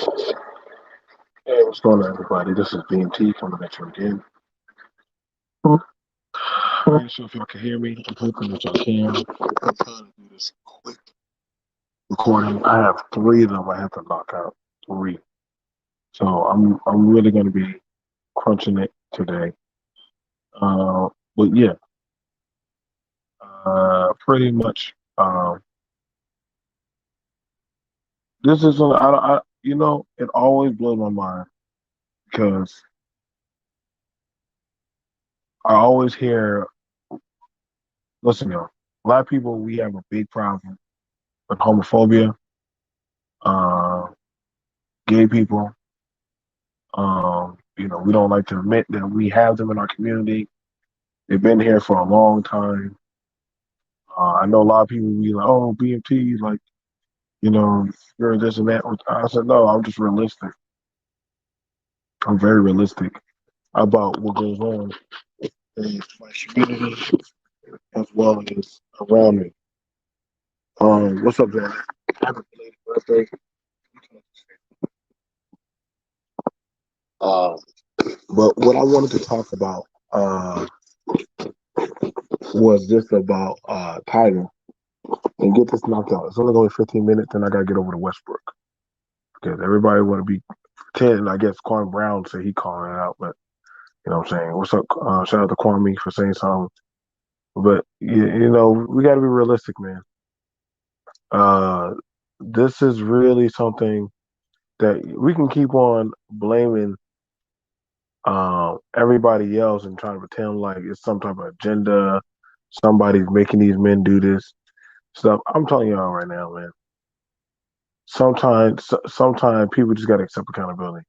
Hey, what's going on, everybody? This is BMT coming at you again. I'm not sure if y'all can hear me. I'm hoping that y'all can. I'm trying to do this quick recording. I have three of them I have to knock out. Three. So I'm really going to be crunching it today. But yeah, pretty much. This is it always blows my mind because I always hear. Listen, y'all. A lot of people we have a big problem with homophobia, uh, gay people. We don't like to admit that we have them in our community. They've been here for a long time. I know a lot of people be like, "Oh, BMT, like, you're this and that." I said, "No, I'm just realistic. I'm very realistic about what goes on in my community as well as around me." What's up, man? Happy belated birthday. Uh, but what I wanted to talk about was just about Tiger. And get this knocked out. It's only going to be 15 minutes, and I got to get over to Westbrook. Because everybody want to be 10. I guess Quan Brown said he calling it out, but you know what I'm saying? What's up? Shout out to Kwame for saying something. But, we got to be realistic, man. Uh, this is really something that we can keep on blaming everybody else and trying to pretend like it's some type of agenda. Somebody's making these men do this stuff. I'm telling y'all right now, man. Sometimes people just gotta accept accountability.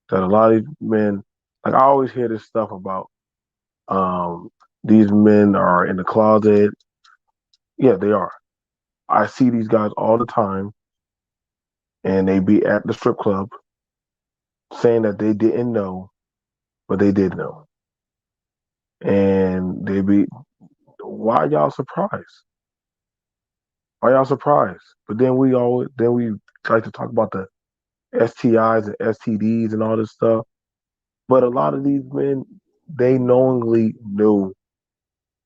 That a lot of these men, like I always hear this stuff about, um, these men are in the closet. Yeah, they are. I see these guys all the time, and they be at the strip club saying that they didn't know, but they did know, and they be, why y'all surprised? Why y'all surprised? But then we like to talk about the STIs and STDs and all this stuff. But a lot of these men, they knowingly knew,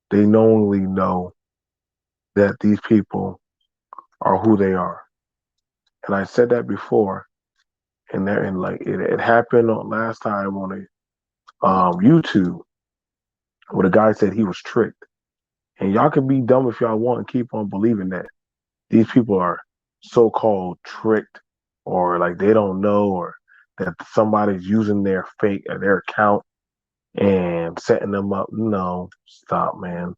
they knowingly know that these people are who they are. And I said that before, and like it happened on last time on a YouTube where the guy said he was tricked. And y'all can be dumb if y'all want and keep on believing that these people are so-called tricked, or like they don't know, or that somebody's using their their account and setting them up. No, stop, man.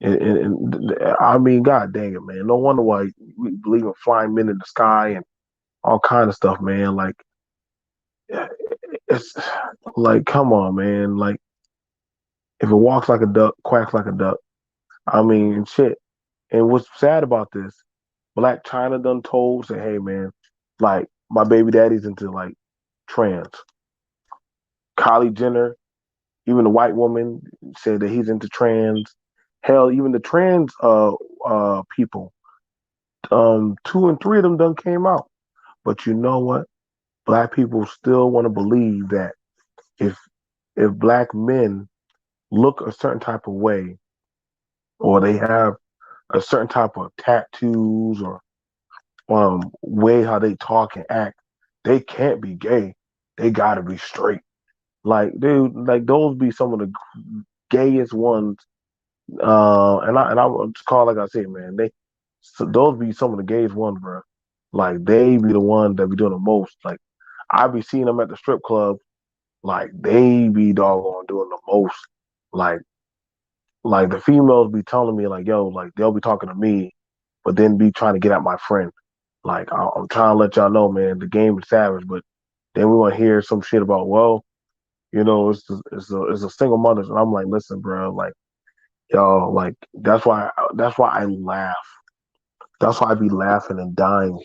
I mean, God dang it, man. No wonder why we believe in flying men in the sky and all kind of stuff, man. Like, it's like, come on, man. Like, if it walks like a duck, quacks like a duck. I mean, shit. And what's sad about this, Black China done told, say, hey, man, like, my baby daddy's into like trans. Kylie Jenner, even the white woman, said that he's into trans. Hell, even the trans people, two and three of them done came out. But you know what? Black people still want to believe that if black men look a certain type of way, or they have a certain type of tattoos, or way how they talk and act, they can't be gay. They gotta be straight. Like, dude, like those be some of the gayest ones. And I would just call, like I said, man, those be some of the gayest ones, bro. Like they be the ones that be doing the most. Like I be seeing them at the strip club. Like they be doggone doing the most. Like the females be telling me like, yo, like they'll be talking to me, but then be trying to get at my friend. Like I'm trying to let y'all know, man, the game is savage. But then we want to hear some shit about, well, it's a single mothers, and I'm like, listen, bro, like y'all, like that's why I laugh. That's why I be laughing and dying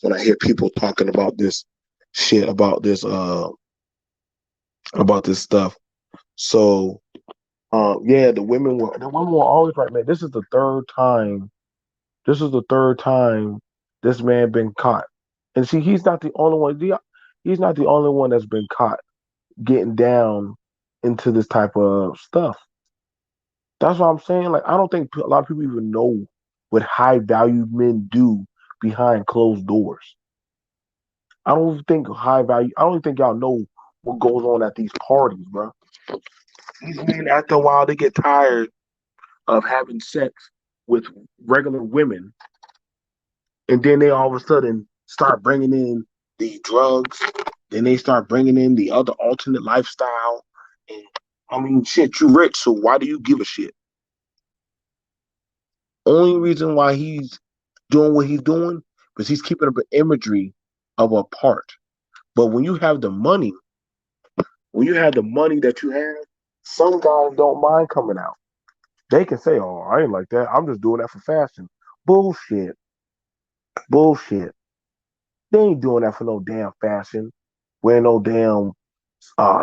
when I hear people talking about this shit, about this stuff. So yeah, the women were always right, man. This is the third time this man been caught. And see, he's not the only one. He's not the only one that's been caught getting down into this type of stuff. That's what I'm saying. Like, I don't think a lot of people even know what high value men do behind closed doors. I don't think high value. I don't think y'all know what goes on at these parties, bro. These men, after a while, they get tired of having sex with regular women, and then they all of a sudden start bringing in the drugs. Then they start bringing in the other alternate lifestyle. And I mean, shit, you rich, so why do you give a shit? Only reason why he's doing what he's doing because he's keeping up an imagery of a part. But when you have the money that you have, some guys don't mind coming out. They can say, "Oh, I ain't like that. I'm just doing that for fashion." Bullshit, bullshit. They ain't doing that for no damn fashion. Wearing no damn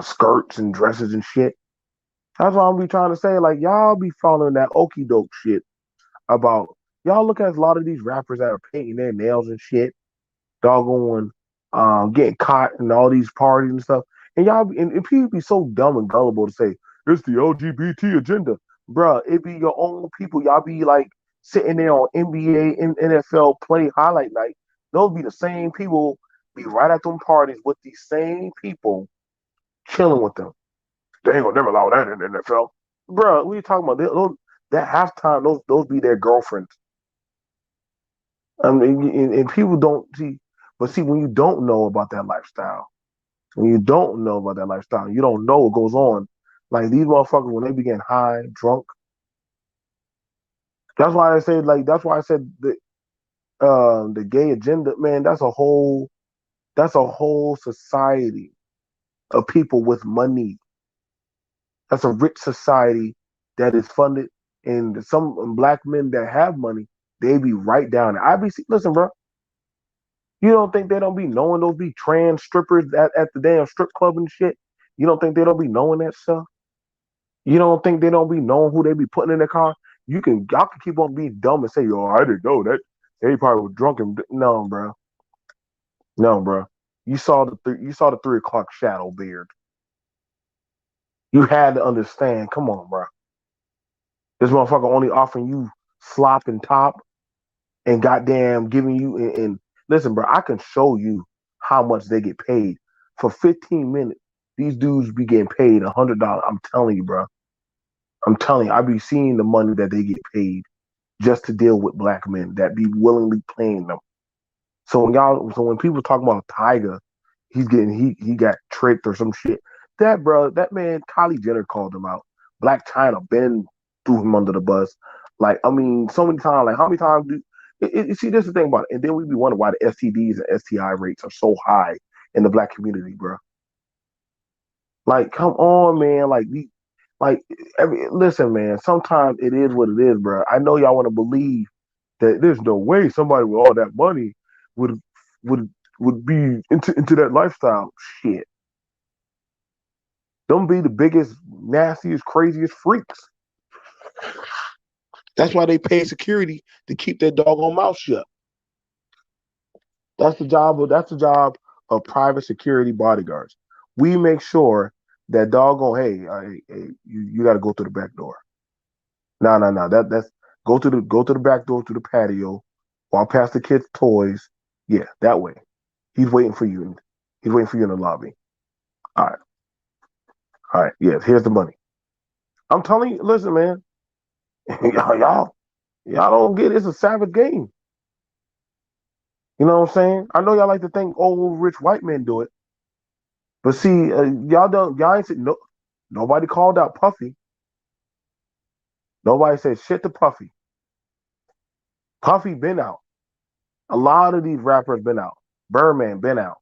skirts and dresses and shit. That's what I'm be trying to say. Like y'all be following that okey doke shit about y'all look at a lot of these rappers that are painting their nails and shit, doggone getting caught in all these parties and stuff. And and people be so dumb and gullible to say it's the LGBT agenda. Bruh, it be your own people. Y'all be like sitting there on NBA and NFL play highlight night. Those be the same people be right at them parties with these same people chilling with them. They ain't gonna never allow that in the NFL. Bruh, what are you talking about? That halftime, those be their girlfriends. I mean, and people don't see, but see, when you don't know about that lifestyle, when you don't know about that lifestyle, you don't know what goes on. Like these motherfuckers, when they begin high, drunk, that's why I said the gay agenda, man, that's a whole society of people with money. That's a rich society that is funded, and some black men that have money, they be right down there. Listen, bro, you don't think they don't be knowing those be trans strippers at the damn strip club and shit? You don't think they don't be knowing that stuff? You don't think they don't be knowing who they be putting in their car? Y'all can keep on being dumb and say, "Oh, I didn't know that." They probably was drunk and no, bro, no, bro. You saw the 3 o'clock shadow beard. You had to understand. Come on, bro. This motherfucker only offering you slop and top and goddamn giving you and listen, bro. I can show you how much they get paid for 15 minutes. These dudes be getting paid $100. I'm telling you, bro. I'm telling you, I be seeing the money that they get paid just to deal with black men that be willingly playing them. So when people talk about Tyga, he got tricked or some shit. That man, Kylie Jenner called him out. Black China Ben threw him under the bus. Like I mean, so many times. Like how many times do? See, this is the thing about it. And then we be wondering why the STDs and STI rates are so high in the black community, bro. Like, come on, man. Like listen, man. Sometimes it is what it is, bro. I know y'all want to believe that there's no way somebody with all that money would would would be into that lifestyle. Shit, them be the biggest, nastiest, craziest freaks. That's why they pay security to keep their doggone mouth shut. That's the job of private security bodyguards. We make sure that doggone hey, you got to go through the back door. No, no, no. That's go to the back door to the patio, walk past the kids' toys. Yeah, that way. He's waiting for you. He's waiting for you in the lobby. All right, all right. Yes, here's the money. I'm telling you, listen, man. Y'all don't get it. It's a savage game. You know what I'm saying? I know y'all like to think old rich white men do it, but see, y'all ain't said no. Nobody called out Puffy. Nobody said shit to Puffy. Puffy been out. A lot of these rappers been out. Birdman been out.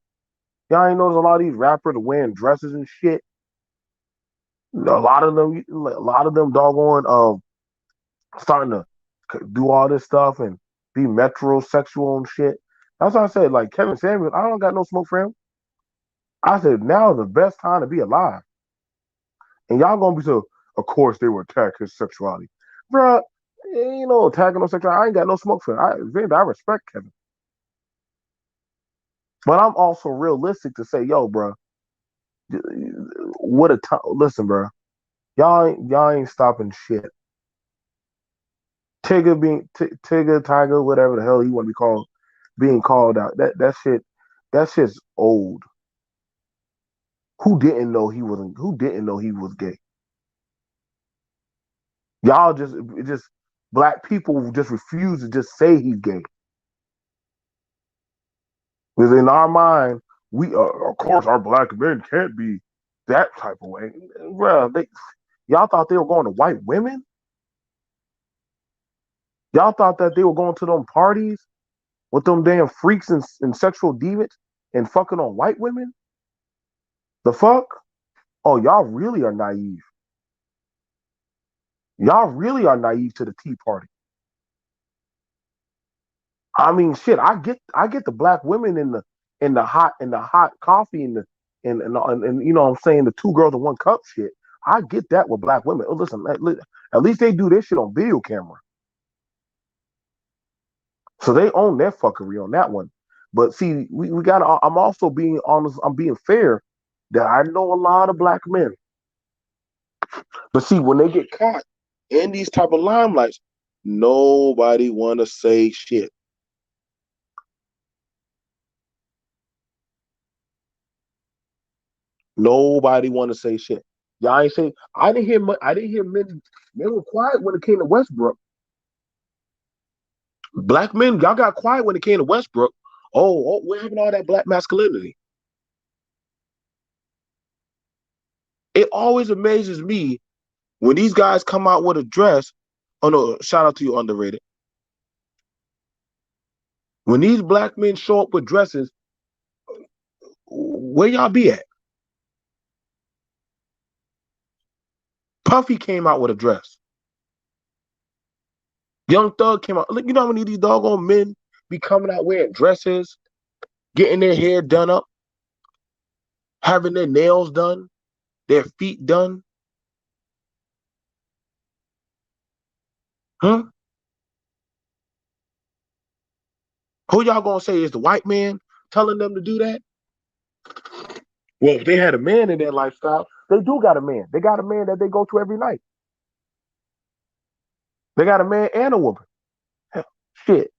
Y'all ain't notice a lot of these rappers are wearing dresses and shit. A lot of them doggone starting to do all this stuff and be metrosexual and shit. That's why I said like Kevin Samuels. I don't got no smoke for him. I said now is the best time to be alive. And y'all gonna be so. Of course they will attack his sexuality, bruh. You know, attacking no sexuality. I ain't got no smoke for him. I respect Kevin. But I'm also realistic to say, yo, bro, what a time. Listen, bro, y'all ain't stopping shit. Tigger, Tiger, whatever the hell he want to be called, being called out. That shit's old. Who didn't know he wasn't? Who didn't know he was gay? Y'all just black people just refuse to just say he's gay because in our mind, we of course our black men can't be that type of way, bro. Y'all thought they were going to white women. Y'all thought that they were going to them parties with them damn freaks and sexual demons and fucking on white women. The fuck? Oh, y'all really are naive. Y'all really are naive to the Tea Party. I mean, shit. I get the black women in the hot coffee and you know what I'm saying, the two girls in one cup shit. I get that with black women. Oh, listen, at least they do this shit on video camera, so they own their fuckery on that one. But see, we got. I'm also being honest. I'm being fair that I know a lot of black men. But see, when they get caught in these type of limelights, nobody want to say shit. Nobody want to say shit. Y'all ain't say. I didn't hear. I didn't hear men. Men were quiet when it came to Westbrook. Black men, y'all got quiet when it came to Westbrook. What happened to all that black masculinity? It always amazes me when these guys come out with a dress. Oh no! Shout out to you, underrated. When these black men show up with dresses, where y'all be at? Puffy came out with a dress. Young Thug came out. Look, you know how many of these doggone men be coming out wearing dresses, getting their hair done up, having their nails done, their feet done. Huh? Who y'all gonna say is the white man telling them to do that? Well, if they had a man in their lifestyle, they do got a man. They got a man that they go to every night. They got a man and a woman. Hell, shit.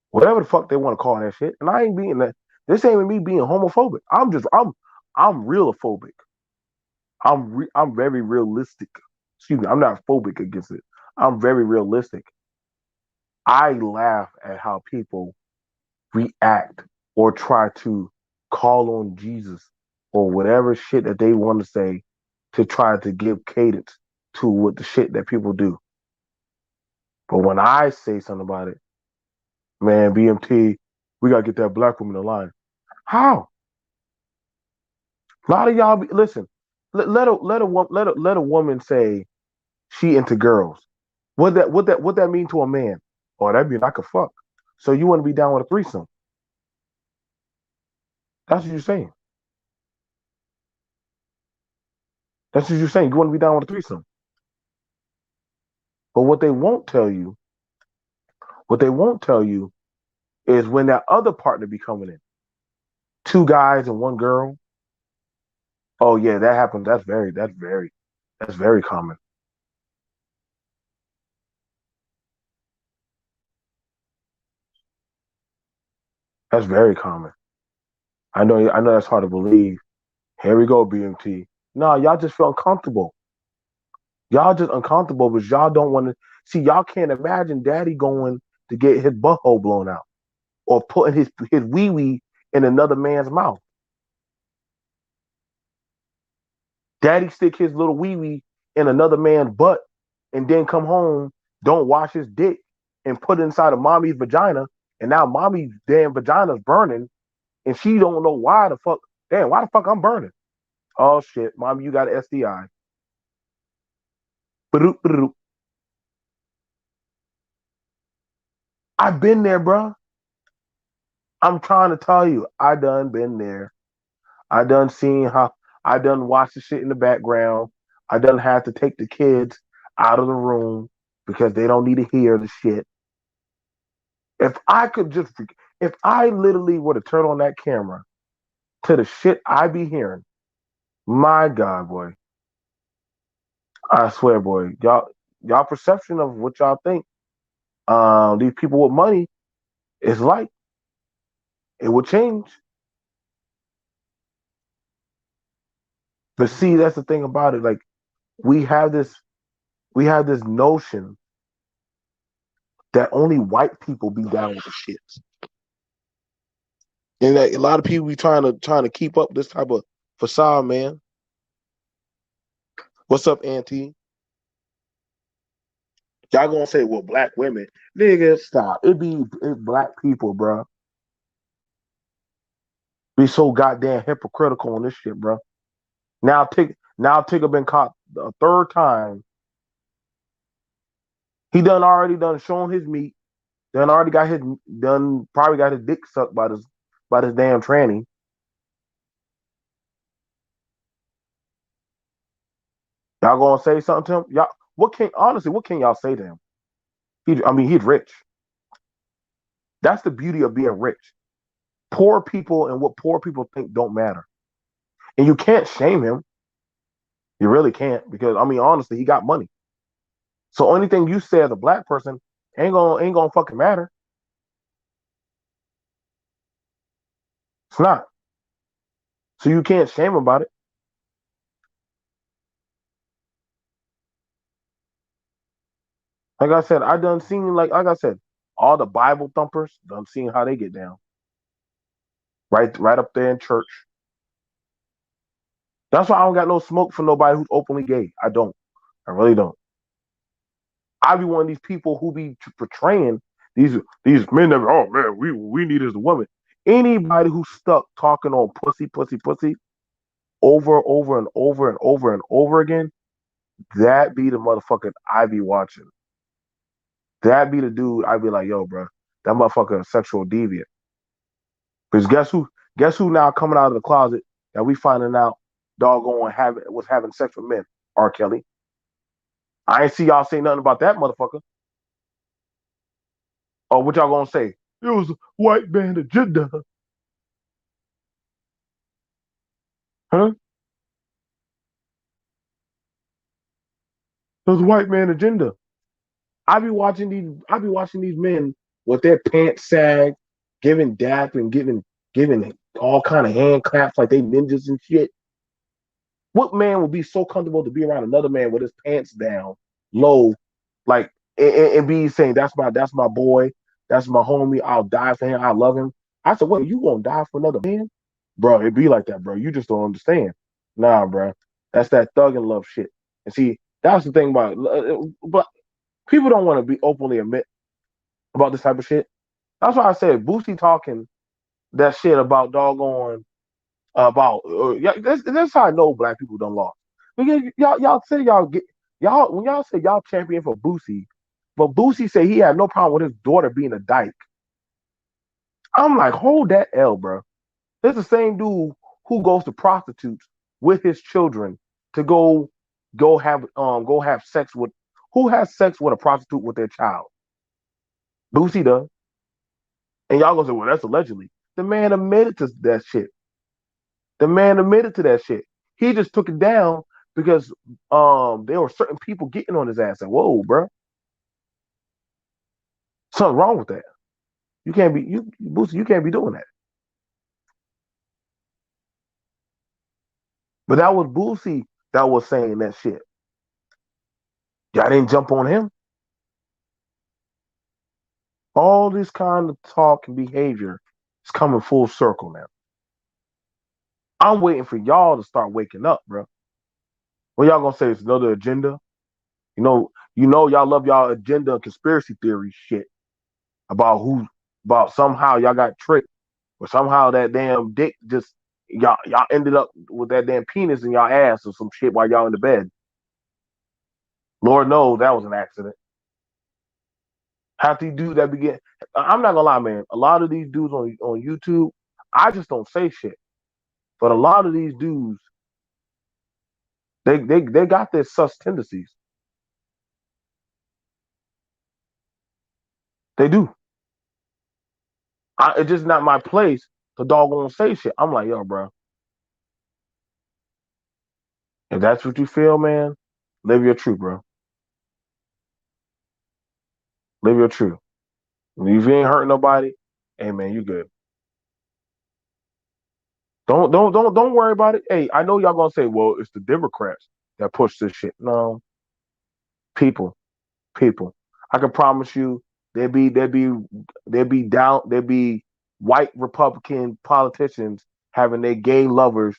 Whatever the fuck they want to call that shit. And I ain't being that. This ain't me being homophobic. I'm realophobic. I'm very realistic. Excuse me. I'm not phobic against it. I'm very realistic. I laugh at how people react or try to call on Jesus or whatever shit that they want to say to try to give cadence to what the shit that people do. But when I say something about it, man, BMT, we gotta get that black woman in line. How? A lot of y'all listen. Let a woman say she into girls. What that mean to a man? Oh, that mean I could fuck. So you want to be down with a threesome? That's what you're saying. That's what you're saying. You want to be down with a threesome. But what they won't tell you is when that other partner be coming in, two guys and one girl. Oh yeah, that happens. That's very common. That's very common. I know that's hard to believe. Here we go, BMT. No, y'all just feel uncomfortable. Y'all just uncomfortable because y'all don't want to see. Y'all can't imagine Daddy going to get his butthole blown out or putting his wee wee in another man's mouth. Daddy stick his little wee wee in another man's butt and then come home, don't wash his dick and put it inside of mommy's vagina, and now mommy's damn vagina's burning, and she don't know why the fuck. Damn, why the fuck I'm burning? Oh shit, mommy, you got an STI. I've been there, bro. I'm trying to tell you, I done been there. I done seen how I done watched the shit in the background. I done had to take the kids out of the room because they don't need to hear the shit. If I could just, If I literally were to turn on that camera to the shit I be hearing, my God, boy, I swear, boy, y'all perception of what y'all think, these people with money is like, it will change. But see, that's the thing about it. Like we have this, we have this notion that only white people be down with the shits, and that a lot of people be trying to keep up this type of facade, man. What's up, Auntie? Y'all gonna say, well, black women, nigga, stop. It black people, bro. Be so goddamn hypocritical on this shit, bro. Now Tigger been caught a third time. He done already done shown his meat. Done already got his done probably got his dick sucked by this damn tranny. Y'all gonna say something to him? Y'all what can y'all say to him? I mean, he's rich. That's the beauty of being rich. Poor people and what poor people think don't matter. And you can't shame him. You really can't because I mean honestly, he got money. So anything you say as a black person ain't gonna fucking matter. It's not. So you can't shame him about it. Like I said, I done seen like I said, all the Bible thumpers done seen how they get down. Right up there in church. That's why I don't got no smoke for nobody who's openly gay. I don't. I really don't. I be one of these people who be portraying these men that oh man, we need as a woman. Anybody who's stuck talking on pussy, pussy, pussy over and over and over and over again, that be the motherfucker I be watching. That be the dude I be like, yo, bro, that motherfucker a sexual deviant. Because guess who now coming out of the closet that we finding out doggone was having sex with men? R. Kelly. I ain't see y'all say nothing about that motherfucker. Or what y'all gonna say? It was a white man agenda. Huh? It was a white man agenda. I be watching these men with their pants sag, giving dap and giving all kind of hand claps like they ninjas and shit. What man would be so comfortable to be around another man with his pants down, low, like and be saying that's my boy, that's my homie. I'll die for him. I love him. I said, wait, you gonna die for another man, bro? It be like that, bro. You just don't understand. Nah, bro. That's that thug and love shit. And see, that's the thing about it. But people don't want to be openly admit about this type of shit. That's why I said Boosie talking that shit about doggone about yeah, that's how I know black people done lost. Because y'all say y'all get y'all when y'all say y'all champion for Boosie, but Boosie said he had no problem with his daughter being a dyke. I'm like, hold that L, bro. This is the same dude who goes to prostitutes with his children to go have sex with who has sex with a prostitute with their child. Boosie does. And y'all gonna say, well, that's allegedly. The man admitted to that shit. The man admitted to that shit. He just took it down because there were certain people getting on his ass. And whoa, bro, something wrong with that. You can't be you Boosie. You can't be doing that. But that was Boosie that was saying that shit. Y'all didn't jump on him. All this kind of talk and behavior is coming full circle now. I'm waiting for y'all to start waking up, bro. What y'all gonna say? It's another agenda. Y'all love y'all agenda and conspiracy theory shit about about somehow y'all got tricked or somehow that damn dick just y'all ended up with that damn penis in y'all ass or some shit while y'all in the bed. Lord knows that was an accident. Half these dudes that begin, I'm not gonna lie, man. A lot of these dudes on YouTube, I just don't say shit. But a lot of these dudes, they got their sus tendencies. They do. It's just not my place to doggone say shit. I'm like, yo, bro, if that's what you feel, man, live your truth, bro. Live your truth. If you ain't hurting nobody, hey man, you good. Don't worry about it. Hey, I know y'all gonna say, well, it's the Democrats that push this shit. No, people, people. I can promise you, there be white Republican politicians having their gay lovers,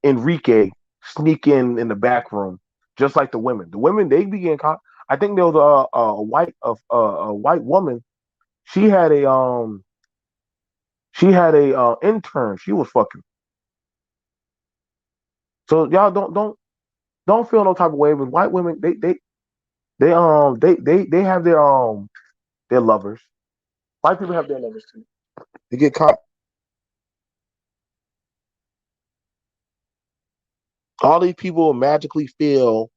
Enrique, sneak in the back room, just like the women. The women they be getting caught. I think there was a white woman. She had a intern. She was fucking. So y'all don't feel no type of way. With white women, they have their lovers. White people have their lovers too. They get caught. All these people magically feel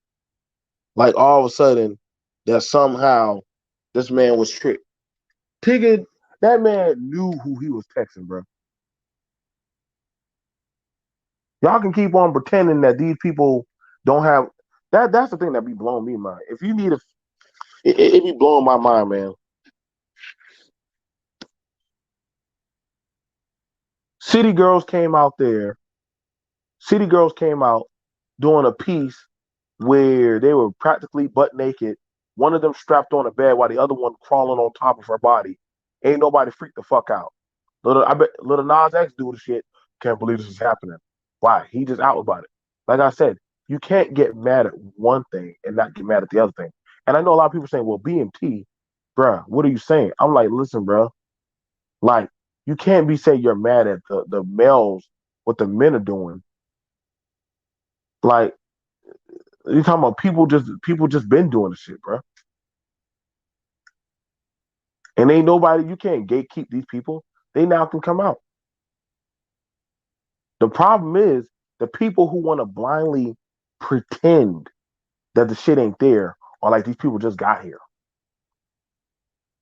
like all of a sudden that somehow this man was tricked. Tigger, that man knew who he was texting, bro. Y'all can keep on pretending that these people don't have that. That's the thing that be blowing me mind. If you need it be blowing my mind, man. City girls came out there. City girls came out doing a piece where they were practically butt naked. One of them strapped on a bed while the other one crawling on top of her body. Ain't nobody freaked the fuck out. I bet little Nas X do the shit. Can't believe this is happening. Why? He just out about it. Like I said, you can't get mad at one thing and not get mad at the other thing. And I know a lot of people saying, well, BMT, bruh, what are you saying? I'm like, listen, bruh, like, you can't be saying you're mad at the males, what the men are doing. Like, you talking about people just been doing the shit, bro. And ain't nobody you can't gatekeep these people. They now can come out. The problem is the people who want to blindly pretend that the shit ain't there or like these people just got here.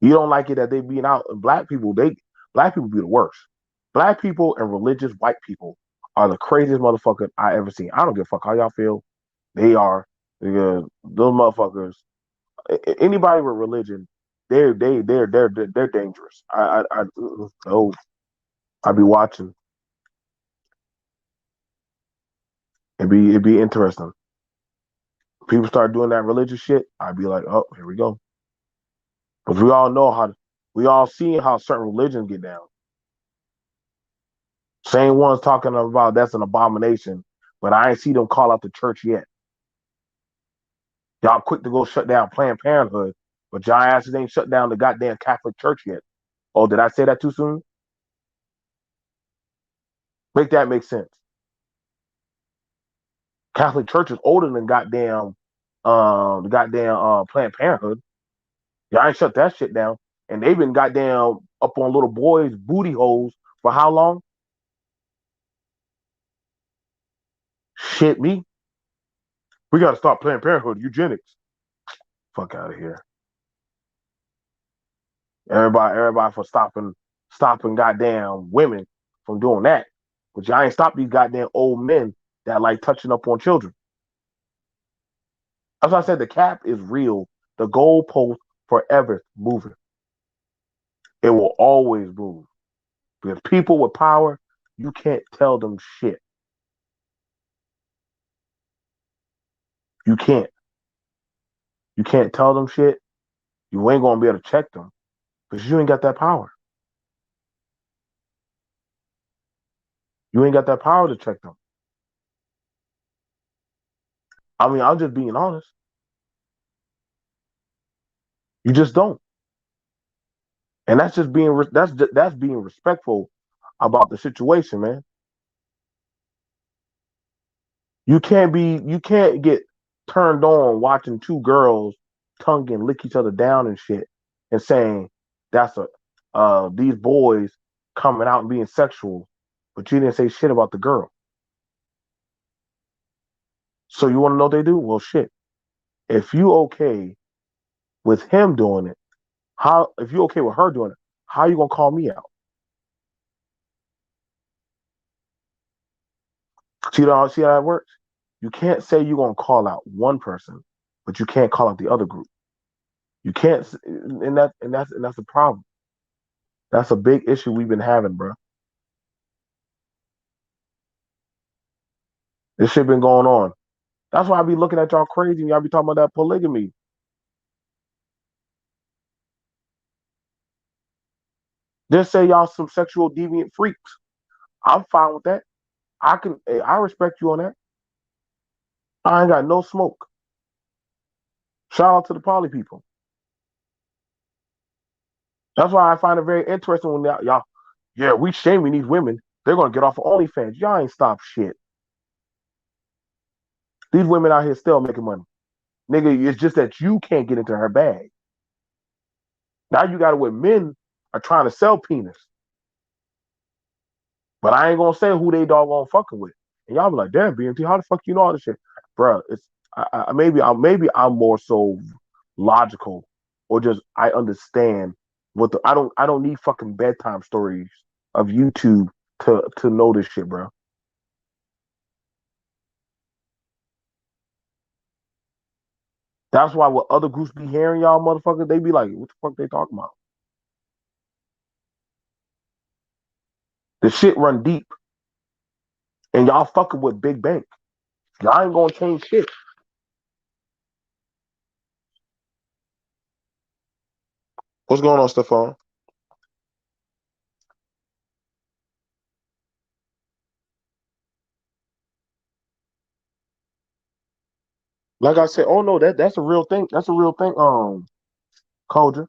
You don't like it that they being out. Black people be the worst. Black people and religious white people are the craziest motherfuckers I ever seen. I don't give a fuck how y'all feel. They are because those motherfuckers. Anybody with religion, they're dangerous. Oh, I be watching. It'd be interesting. People start doing that religious shit. I'd be like, oh, here we go. Because we all see how certain religions get down. Same ones talking about that's an abomination, but I ain't see them call out the church yet. Y'all quick to go shut down Planned Parenthood, but y'all asses ain't shut down the goddamn Catholic Church yet. Oh, did I say that too soon? Make that make sense. Catholic Church is older than the goddamn Planned Parenthood. Y'all ain't shut that shit down. And they've been goddamn up on little boys' booty holes for how long? Shit me. We gotta stop Planned Parenthood, eugenics. Fuck out of here. Everybody for stopping goddamn women from doing that. But y'all ain't stop these goddamn old men that like touching up on children. As I said, the cap is real. The goalpost forever moving. It will always move. Because people with power, you can't tell them shit. You can't. You can't tell them shit. You ain't gonna be able to check them because you ain't got that power. You ain't got that power to check them. I mean, I'm just being honest. You just don't, and that's just being that's being respectful about the situation, man. You can't get turned on watching two girls tongue and lick each other down and shit, and saying that's a these boys coming out and being sexual, but you didn't say shit about the girl. So you want to know what they do? Well, shit. If you okay with him doing it, how if you okay with her doing it, how you gonna call me out? See how that works? You can't say you're gonna call out one person, but you can't call out the other group. You can't, and that's the problem. That's a big issue we've been having, bro. This shit been going on. That's why I be looking at y'all crazy and y'all be talking about that polygamy. Just say y'all some sexual deviant freaks. I'm fine with that. I respect you on that. I ain't got no smoke. Shout out to the poly people. That's why I find it very interesting when y'all yeah, we shaming these women. They're gonna get off of OnlyFans. Y'all ain't stop shit. These women out here still making money. Nigga, it's just that you can't get into her bag. Now you got it where men are trying to sell penis. But I ain't gonna say who they doggone fucking with. And y'all be like, damn, BMT, how the fuck you know all this shit? Bruh, maybe I'm more so logical or just I understand what the I don't need fucking bedtime stories of YouTube to know this shit, bro. That's why what other groups be hearing y'all motherfuckers, they be like, what the fuck they talking about? The shit run deep. And y'all fucking with big bank. Y'all ain't gonna change shit. What's going on, Stefan? Like I said, oh no, that's a real thing. That's a real thing. Culture.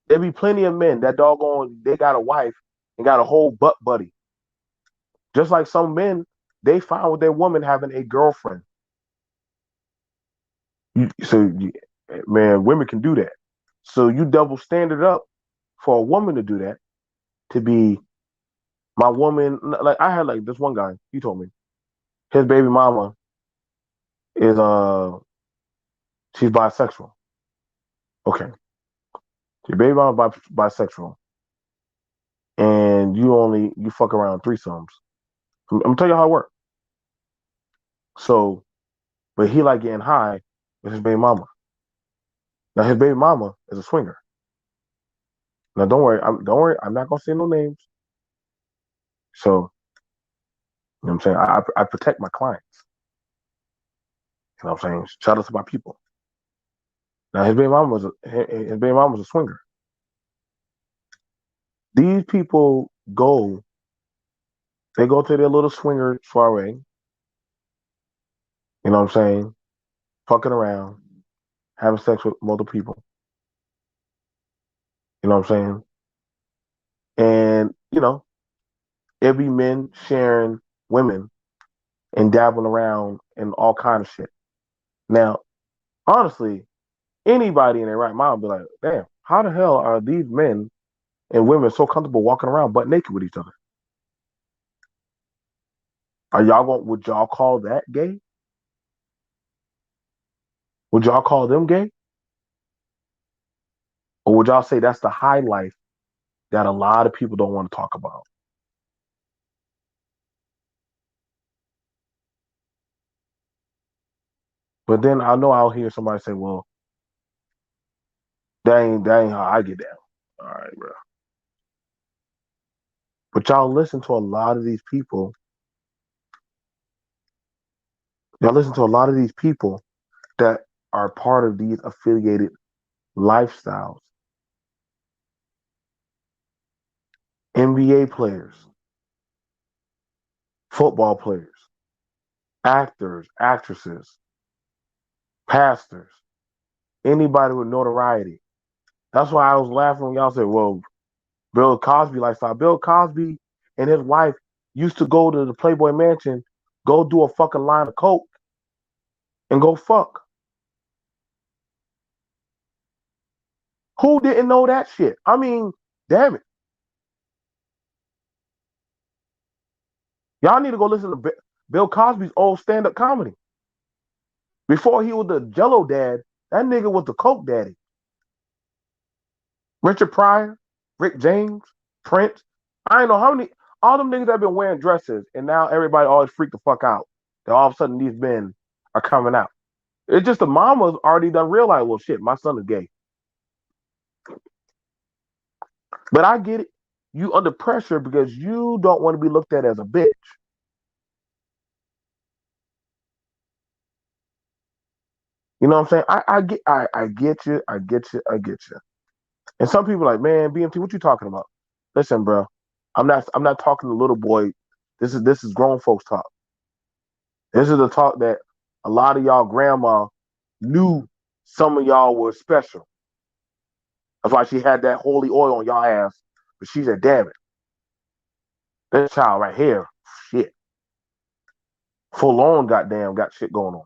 There be plenty of men that doggone they got a wife and got a whole butt buddy. Just like some men, they find with their woman having a girlfriend. So, man, women can do that. So you double standard up for a woman to do that to be my woman. Like I had like this one guy. He told me his baby mama is she's bisexual. Okay, your baby mama bisexual, and you fuck around threesomes. I'm gonna tell you how it works. So, but he like getting high with his baby mama. Now his baby mama is a swinger. Now don't worry, I'm not gonna say no names. So you know what I'm saying? I protect my clients. You know what I'm saying? Shout out to my people. Now his baby mama was a swinger. These people they go to their little swinger soiree. You know what I'm saying? Fucking around, having sex with multiple people. You know what I'm saying? And it'd be men sharing women and dabbling around in all kind of shit. Now, honestly, anybody in their right mind would be like, damn, how the hell are these men and women so comfortable walking around butt naked with each other? Would y'all call that gay? Would y'all call them gay? Or would y'all say that's the high life that a lot of people don't want to talk about? But then I know I'll hear somebody say, well, that ain't how I get down. All right, bro. But y'all listen to a lot of these people that are part of these affiliated lifestyles. NBA players, football players, actors, actresses, pastors, anybody with notoriety. That's why I was laughing when y'all said, well, Bill Cosby lifestyle. Bill Cosby and his wife used to go to the Playboy Mansion, go do a fucking line of coke, and go fuck. Who didn't know that shit? I mean, damn it. Y'all need to go listen to Bill Cosby's old stand-up comedy. Before he was the Jello dad, that nigga was the coke daddy. Richard Pryor, Rick James, Prince. I don't know how many. All them niggas that been wearing dresses, and now everybody always freak the fuck out. That all of a sudden these men are coming out. It's just the mamas already done realize, well, shit, my son is gay. But I get it. You under pressure because you don't want to be looked at as a bitch. You know what I'm saying? I get you. I get you. I get you. And some people are like, man, BMT, what you talking about? Listen, bro, I'm not talking to little boy. This is grown folks talk. This is the talk that a lot of y'all grandma knew some of y'all were special. That's why she had that holy oil on y'all ass. But she said, damn it, this child right here, shit, full on goddamn got shit going on.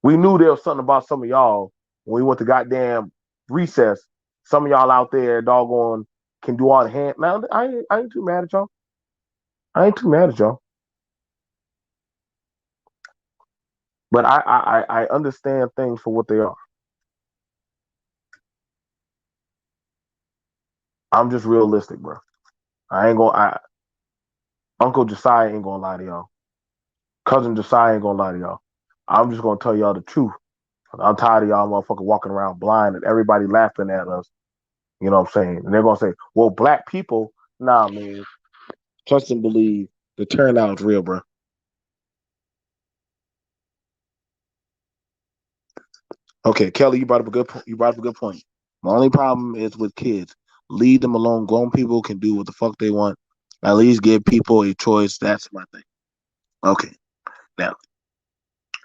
We knew there was something about some of y'all when we went to goddamn recess. Some of y'all out there, doggone, can do all the hand. Now, I ain't too mad at y'all. I ain't too mad at y'all. But I understand things for what they are. I'm just realistic, bro. I ain't gonna. Uncle Josiah ain't gonna lie to y'all. Cousin Josiah ain't gonna lie to y'all. I'm just gonna tell y'all the truth. I'm tired of y'all motherfucker walking around blind and everybody laughing at us. You know what I'm saying? And they're gonna say, "Well, black people." Nah, man. Trust and believe. The turnout's real, bro. Okay, Kelly, you brought up a good point. You brought up a good point. My only problem is with kids. Leave them alone. Grown people can do what the fuck they want. At least give people a choice. That's my thing. Okay, now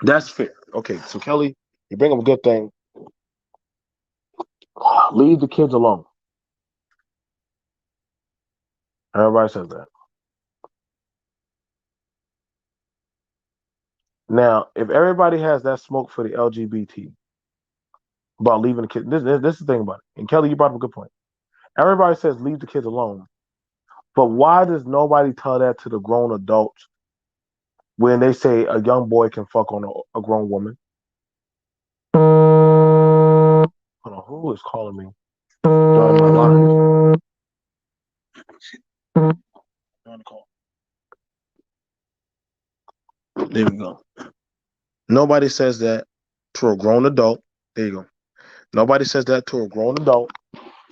that's fair. Okay, so Kelly, you bring up a good thing. Leave the kids alone. Everybody says that. Now, if everybody has that smoke for the LGBT about leaving the kids, this is the thing about it. And Kelly, you brought up a good point. Everybody says leave the kids alone, but why does nobody tell that to the grown adults when they say a young boy can fuck on a grown woman? Hold on, who is calling me? Join my line. Join the call. There we go. Nobody says that to a grown adult. There you go. Nobody says that to a grown adult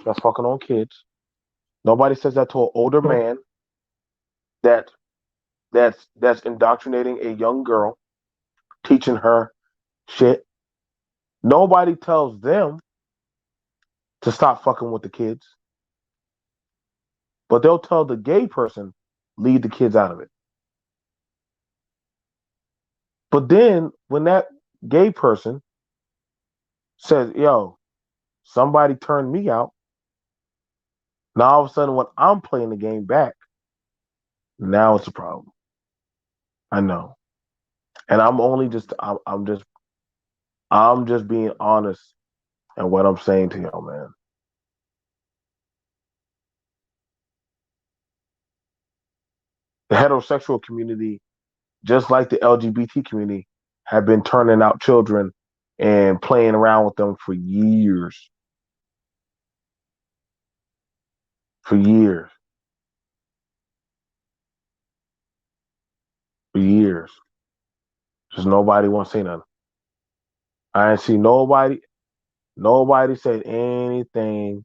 that's fucking on kids. Nobody says that to an older man that that's indoctrinating a young girl, teaching her shit. Nobody tells them to stop fucking with the kids, but they'll tell the gay person leave the kids out of it. But then when that gay person says, "Yo, somebody turned me out," now all of a sudden when I'm playing the game back, now it's a problem. I know, and I'm just being honest in what I'm saying to y'all, man. The heterosexual community, just like the LGBT community, have been turning out children and playing around with them for years. For years. For years. Just nobody wants to say nothing. I ain't see nobody said anything.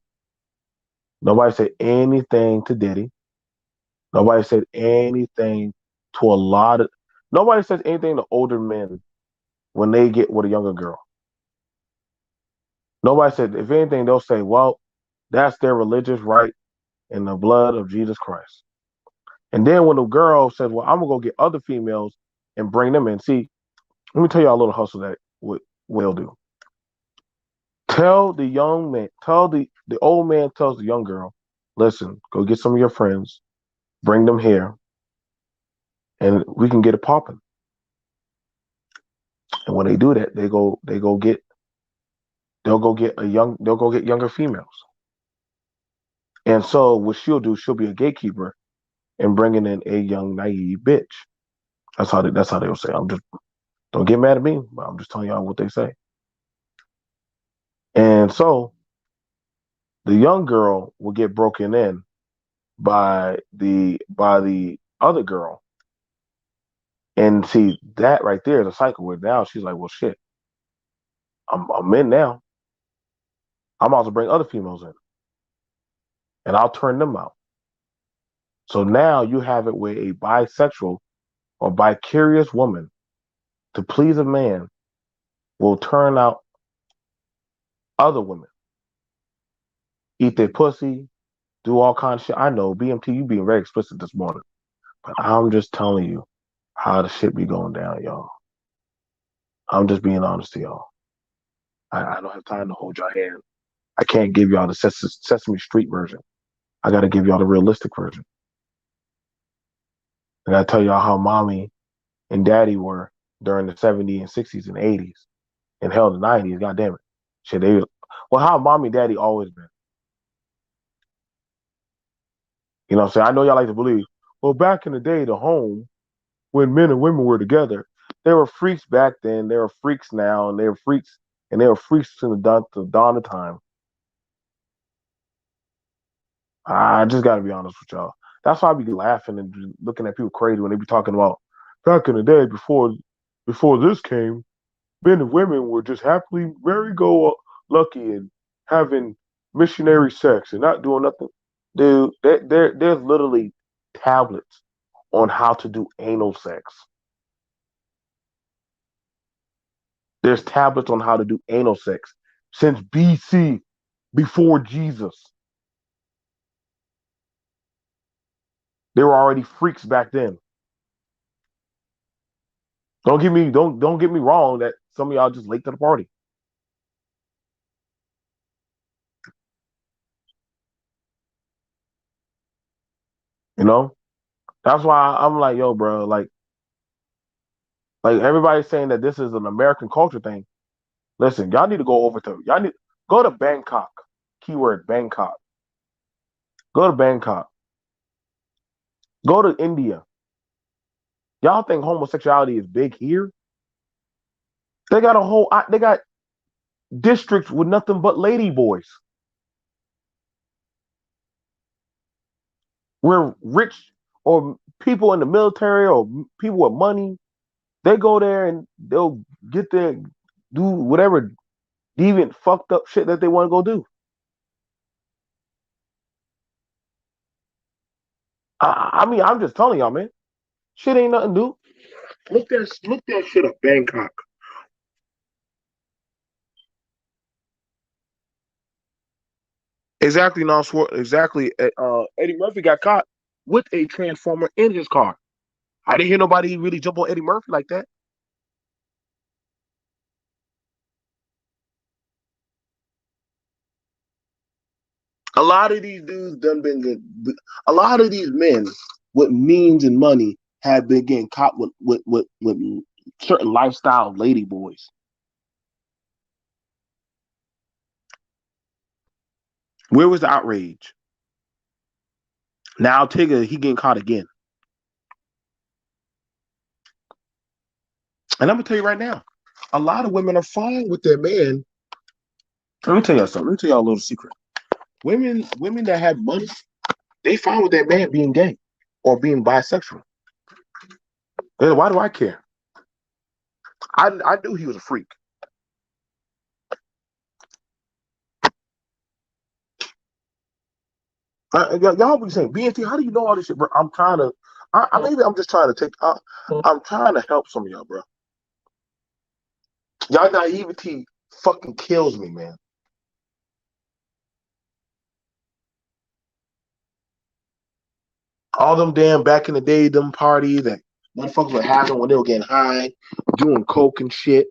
Nobody said anything to Diddy. Nobody said anything to a lot of nobody says anything to older men when they get with a younger girl. Nobody said if anything, they'll say, well, that's their religious right in the blood of Jesus Christ. And then when the girl says, well, I'm gonna go get other females and bring them in. See, let me tell you a little hustle that what they'll do. Tell the young man, tell the old man tells the young girl, listen, go get some of your friends, bring them here, and we can get it popping. And when they do that, they'll go get younger females. And so what she'll do, she'll be a gatekeeper and bringing in a young naive bitch. That's how they'll say. I'm just don't get mad at me, but I'm just telling y'all what they say. And so the young girl will get broken in by the other girl. And see that right there is a cycle where now she's like, well, shit, I'm in now. I'm about to bring other females in, and I'll turn them out. So now you have it where a bisexual or bicurious woman to please a man will turn out other women, eat their pussy, do all kinds of shit. I know, BMT, you being very explicit this morning, but I'm just telling you how the shit be going down, y'all. I'm just being honest to y'all. I don't have time to hold your hand. I can't give y'all the Sesame Street version. I got to give y'all the realistic version. I got to tell y'all how mommy and daddy were during the 70s and 60s and 80s and hell, the 90s. God damn it. Shit, well, how mommy and daddy always been. You know what I'm saying? I know y'all like to believe, well, back in the day, the home, when men and women were together, they were freaks back then. They were freaks now, and they were freaks, and they were freaks to the dawn of time. I just got to be honest with y'all. That's why I be laughing and looking at people crazy when they be talking about back in the day before this came, men and women were just happily very go lucky and having missionary sex and not doing nothing. Dude, there's literally tablets on how to do anal sex. There's tablets on how to do anal sex since BC, before Jesus. They were already freaks back then. Don't get me wrong that some of y'all just late to the party. You know? That's why I'm like, yo, bro, like everybody's saying that this is an American culture thing. Listen, y'all need to go over to y'all need go to Bangkok. Keyword Bangkok. Go to Bangkok. Go to India. Y'all think homosexuality is big here? They got districts with nothing but lady boys. Where rich or people in the military or people with money, they go there and they'll get there, do whatever deviant, fucked up shit that they want to go do. I mean, I'm just telling y'all, man. Shit ain't nothing new. Look that shit up, Bangkok. Exactly, exactly. Eddie Murphy got caught with a transformer in his car. I didn't hear nobody really jump on Eddie Murphy like that. A lot of these dudes done been good. A lot of these men with means and money have been getting caught with certain lifestyle lady boys. Where was the outrage? Now Tigger, he getting caught again. And I'm gonna tell you right now, a lot of women are fine with their man. Let me tell y'all something. Let me tell y'all a little secret. Women that have money, they fine with their man being gay or being bisexual. Why do I care? I knew he was a freak. Y'all be saying, BNT, how do you know all this shit, bro? I'm trying to, maybe I'm just trying to take, I'm trying to help some of y'all, bro. Y'all naivety fucking kills me, man. All them damn back in the day, them parties that motherfuckers were having when they were getting high, doing coke and shit,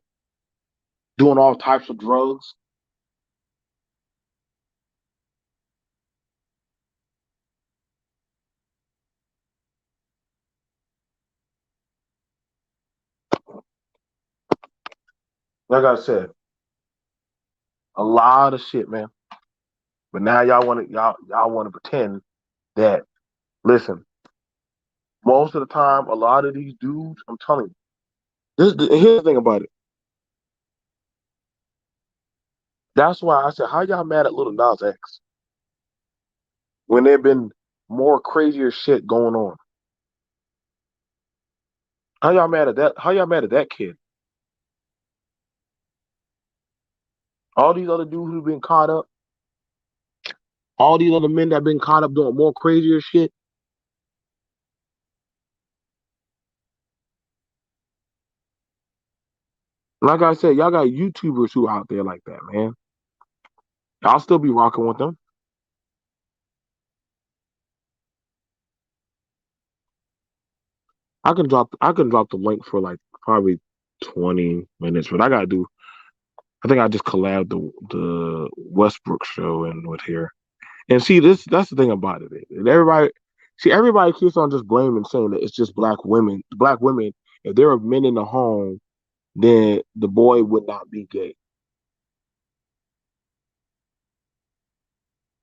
doing all types of drugs. Like I said, a lot of shit, man. But now y'all want to pretend that. Listen, most of the time, a lot of these dudes, I'm telling you, here's the thing about it. That's why I said, how y'all mad at Little Nas X when they've been more crazier shit going on. How y'all mad at that? How y'all mad at that kid? All these other dudes who've been caught up, all these other men that been caught up doing more crazier shit. Like I said, y'all got YouTubers who out there like that, man. I'll still be rocking with them. I can drop the link for like probably 20 minutes, but I gotta do. I think I just collabed the Westbrook show and with here. And see, this that's the thing about it. And everybody keeps on just blaming, saying that it's just black women. Black women, if there were men in the home, then the boy would not be gay.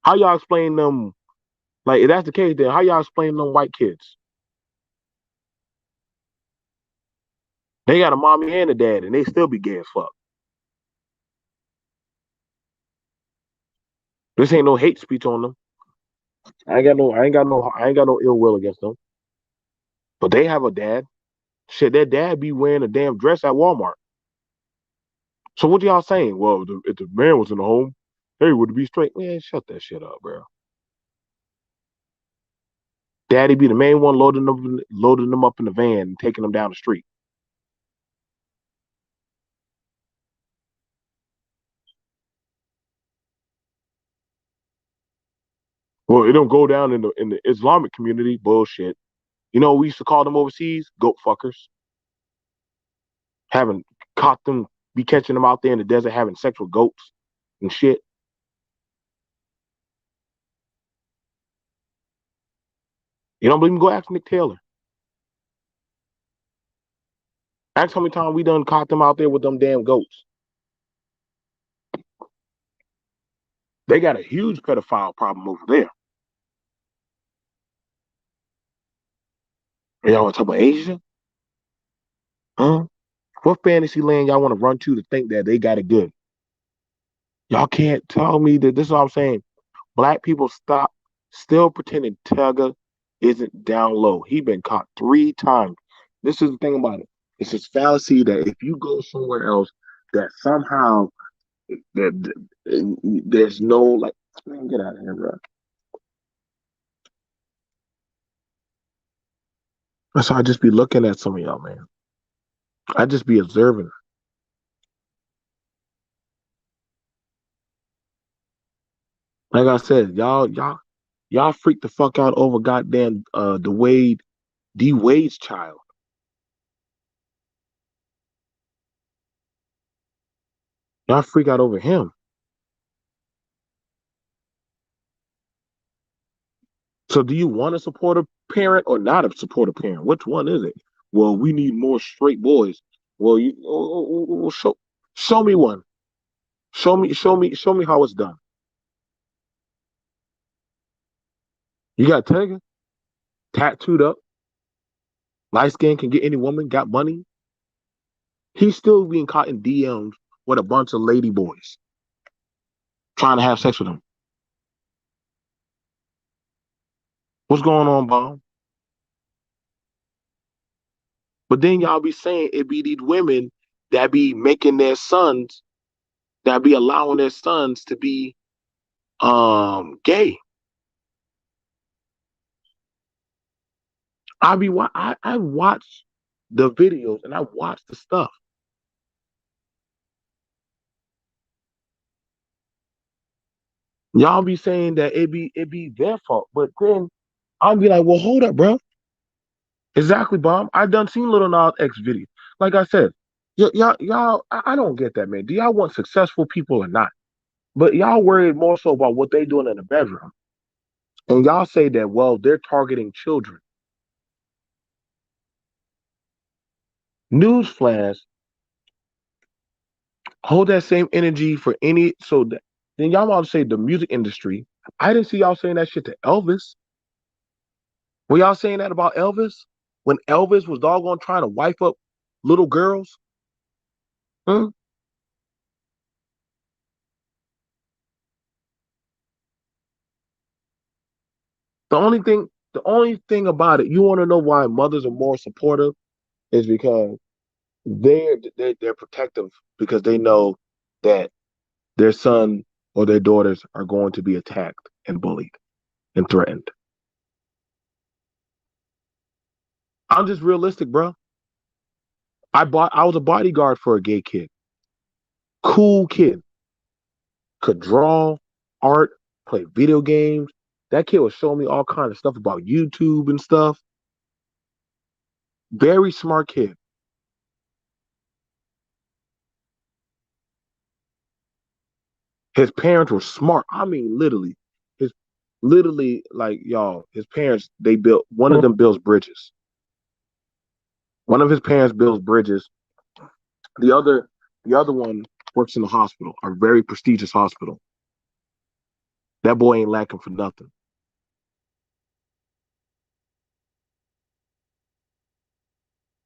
How y'all explain them? Like, if that's the case, then how y'all explain them white kids? They got a mommy and a dad, and they still be gay as fuck. This ain't no hate speech on them. I ain't got no ill will against them. But they have a dad. Shit, their dad be wearing a damn dress at Walmart. So what y'all saying? Well, if the man was in the home, hey, would it be straight? Man, shut that shit up, bro. Daddy be the main one loading them up in the van and taking them down the street. Well, it don't go down in the Islamic community. Bullshit. You know, we used to call them overseas goat fuckers. Having caught them, be catching them out there in the desert having sex with goats and shit. You don't believe me? Go ask Nick Taylor. Ask how many times we done caught them out there with them damn goats. They got a huge pedophile problem over there. And y'all want to talk about Asia? Huh? What fantasy land y'all want to run to think that they got it good? Y'all can't tell me that. This is what I'm saying. Black people stop still pretending Tyga isn't down low. He been caught 3 times. This is the thing about it. It's this fallacy that if you go somewhere else, that somehow that there's no like, man, get out of here, bro. So I just be looking at some of y'all, man. I just be observing. Like I said, y'all freak the fuck out over goddamn the Wade's child. Y'all freak out over him. So do you want to support a parent or not a support a parent? Which one is it? Well, we need more straight boys. Well, show me one. Show me how it's done. You got Tiger tattooed up, light skin can get any woman, got money. He's still being caught in DMs with a bunch of lady boys trying to have sex with him. What's going on, Bob? But then y'all be saying it be these women that be making their sons, that be allowing their sons to be gay. I watch the videos and I watch the stuff. Y'all be saying that it be their fault, but then I'll be like, well, hold up, bro. Exactly, Bob. I done seen Little Nas X video. Like I said, y'all, I don't get that, man. Do y'all want successful people or not? But y'all worried more so about what they doing in the bedroom, and y'all say that well, they're targeting children. Newsflash, hold that same energy for any. So that, then y'all want to say the music industry. I didn't see y'all saying that shit to Elvis. Were y'all saying that about Elvis? When Elvis was doggone trying to wife up little girls? Hmm? The only thing about it, you want to know why mothers are more supportive is because they're protective because they know that their son or their daughters are going to be attacked and bullied and threatened. I'm just realistic, bro. I was a bodyguard for a gay kid. Cool kid. Could draw, art, play video games. That kid was showing me all kinds of stuff about YouTube and stuff. Very smart kid. His parents were smart. I mean, his literally like y'all. His parents they built one of them builds bridges. One of his parents builds bridges. The other the other one works in the hospital, a very prestigious hospital. That boy ain't lacking for nothing.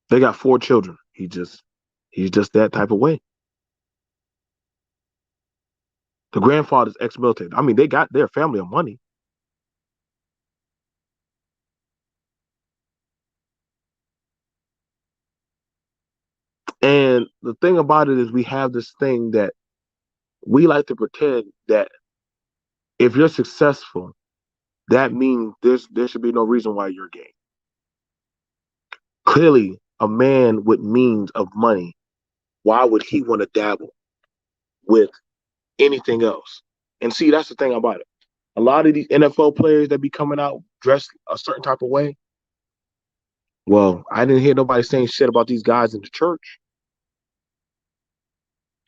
They got 4 children. He's just that type of way. The grandfather's ex-military. I mean, they got their family of money. And the thing about it is we have this thing that we like to pretend that if you're successful, that means there should be no reason why you're gay. Clearly, a man with means of money, why would he want to dabble with anything else? And see, that's the thing about it. A lot of these NFL players that be coming out dressed a certain type of way. Well, I didn't hear nobody saying shit about these guys in the church.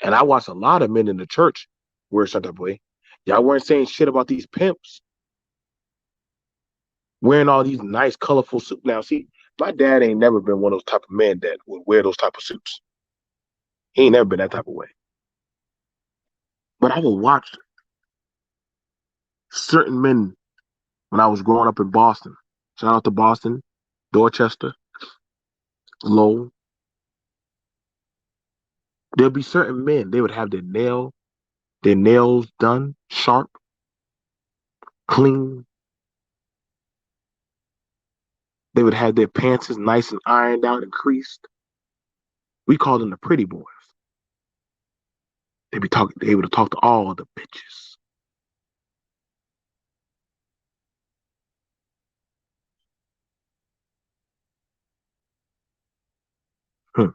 And I watched a lot of men in the church wear some type of way. Y'all weren't saying shit about these pimps wearing all these nice, colorful suits. Now, see, my dad ain't never been one of those type of men that would wear those type of suits. He ain't never been that type of way. But I would watch certain men when I was growing up in Boston. Shout out to Boston, Dorchester, Lowell. There'd be certain men, they would have their nails done, sharp, clean. They would have their pants nice and ironed out and creased. We called them the pretty boys. They'd be talking, they able to talk to all the bitches. Hmm.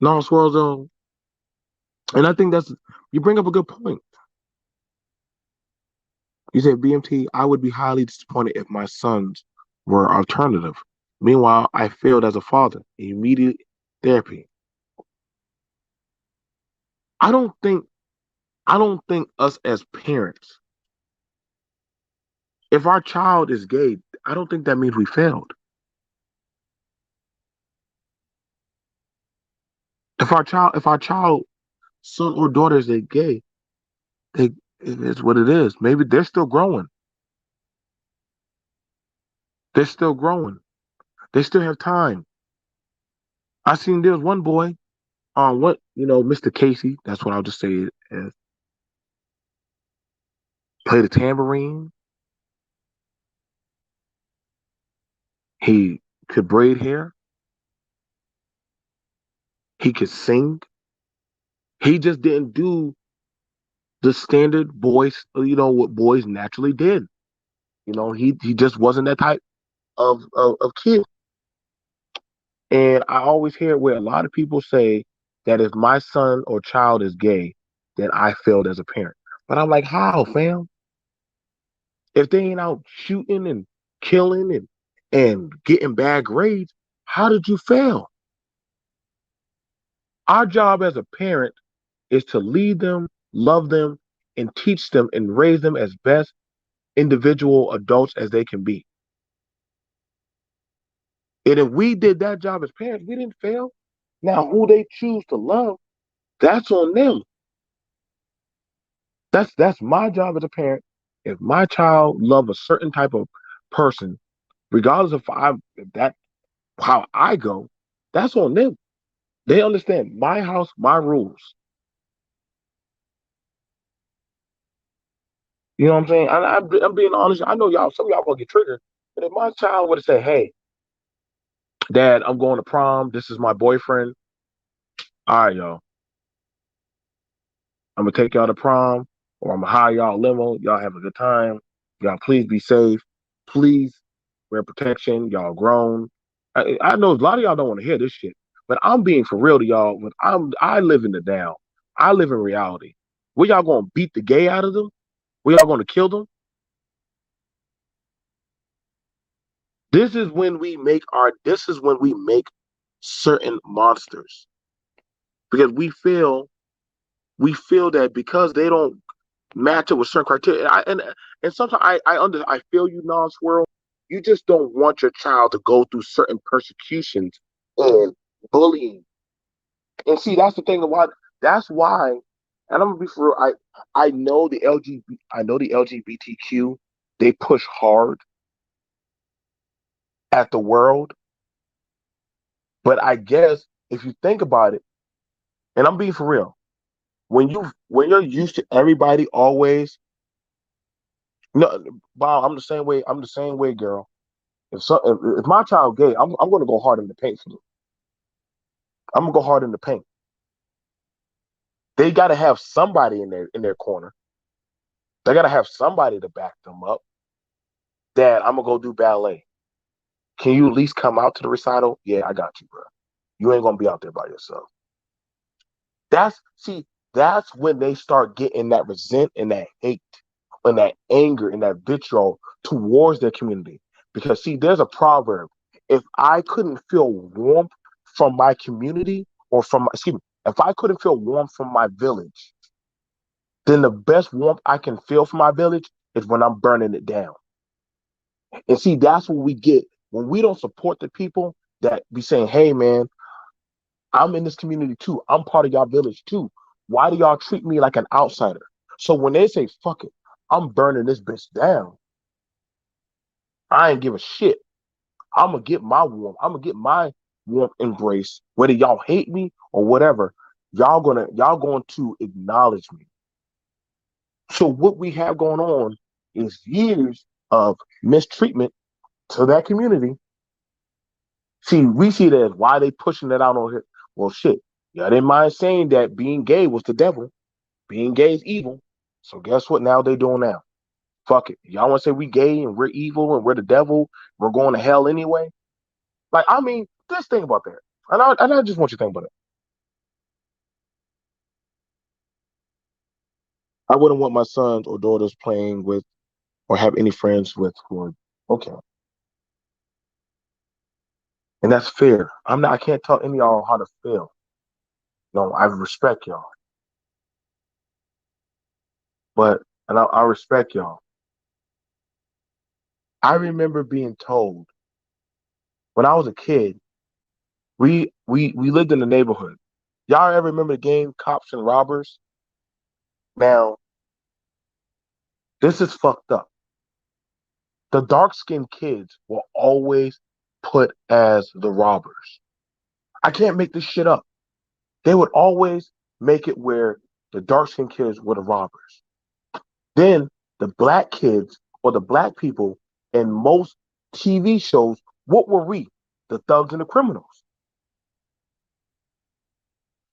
No, Swirls, though. And I think you bring up a good point. You said BMT, I would be highly disappointed if my sons were alternative. Meanwhile, I failed as a father. Immediate therapy. I don't think I don't think us as parents, if our child is gay, I don't think that means we failed. If our child, son or daughter is gay, they it is what it is. Maybe they're still growing. They're still growing. They still have time. I seen there was one boy on Mr. Casey, that's what I'll just say it as, played the tambourine. He could braid hair. He could sing. He just didn't do the standard voice, what boys naturally did. He just wasn't that type of kid. And I always hear where a lot of people say that if my son or child is gay, then I failed as a parent. But I'm like, how, fam? If they ain't out shooting and killing and getting bad grades, how did you fail? Our job as a parent is to lead them, love them, and teach them and raise them as best individual adults as they can be. And if we did that job as parents, we didn't fail. Now, who they choose to love, that's on them. That's my job as a parent. If my child love a certain type of person, regardless if that how I go, that's on them. They understand my house, my rules. You know what I'm saying? I'm being honest. I know y'all, some of y'all gonna get triggered. But if my child would have said, "Hey, Dad, I'm going to prom. This is my boyfriend. All right, y'all. I'm gonna take y'all to prom, or I'm gonna hire y'all a limo. Y'all have a good time. Y'all please be safe. Please wear protection. Y'all grown. I know a lot of y'all don't want to hear this shit, but I'm being for real to y'all. When I live in the now. I live in reality. We y'all gonna beat the gay out of them? We y'all gonna kill them? This is when we make our. This is when we make certain monsters because we feel that because they don't match it with certain criteria. And sometimes I feel you, non-swirl. You just don't want your child to go through certain persecutions and bullying. And see, that's the thing about that's why. And I'm gonna be for real. I know the LGBT. I know the LGBTQ. They push hard at the world, but I guess if you think about it, and I'm being for real, when you're used to everybody always, no, Bob, I'm the same way. I'm the same way, girl. If my child gay, I'm gonna go hard in the paint for them. I'm gonna go hard in the paint. They gotta have somebody in their corner. They gotta have somebody to back them up. Dad, I'm gonna go do ballet. Can you at least come out to the recital? Yeah, I got you, bro. You ain't gonna be out there by yourself. That's see, that's when they start getting that resent and that hate and that anger and that vitriol towards their community. Because see, there's a proverb. If I couldn't feel warmth from my community or from excuse me, if I couldn't feel warmth from my village, then the best warmth I can feel from my village is when I'm burning it down. And see, that's what we get when we don't support the people that be saying, hey man, I'm in this community too. I'm part of y'all village too. Why do y'all treat me like an outsider? So when they say, fuck it, I'm burning this bitch down, I ain't give a shit. I'm gonna get my warmth. I'm gonna get my warmth embrace, whether y'all hate me or whatever. Y'all going to acknowledge me. So what we have going on is years of mistreatment to that community. See, we see that as why they pushing that out on here. Well, shit, y'all didn't mind saying that being gay was the devil. Being gay is evil. So guess what? Now they doing now. Fuck it. Y'all want to say we gay and we're evil and we're the devil? We're going to hell anyway. Like I mean, just think about that. And I just want you to think about it. I wouldn't want my sons or daughters playing with or have any friends with who are okay. And that's fair. I'm not. I can't tell any of y'all how to feel. No, I respect y'all, but and I respect y'all. I remember being told when I was a kid. We lived in the neighborhood. Y'all ever remember the game Cops and Robbers? Now this is fucked up. The dark skinned kids were always put as the robbers. I can't make this shit up. They would always make it where the dark skinned kids were the robbers. Then the black kids or the black people in most TV shows, what were we? The thugs and the criminals.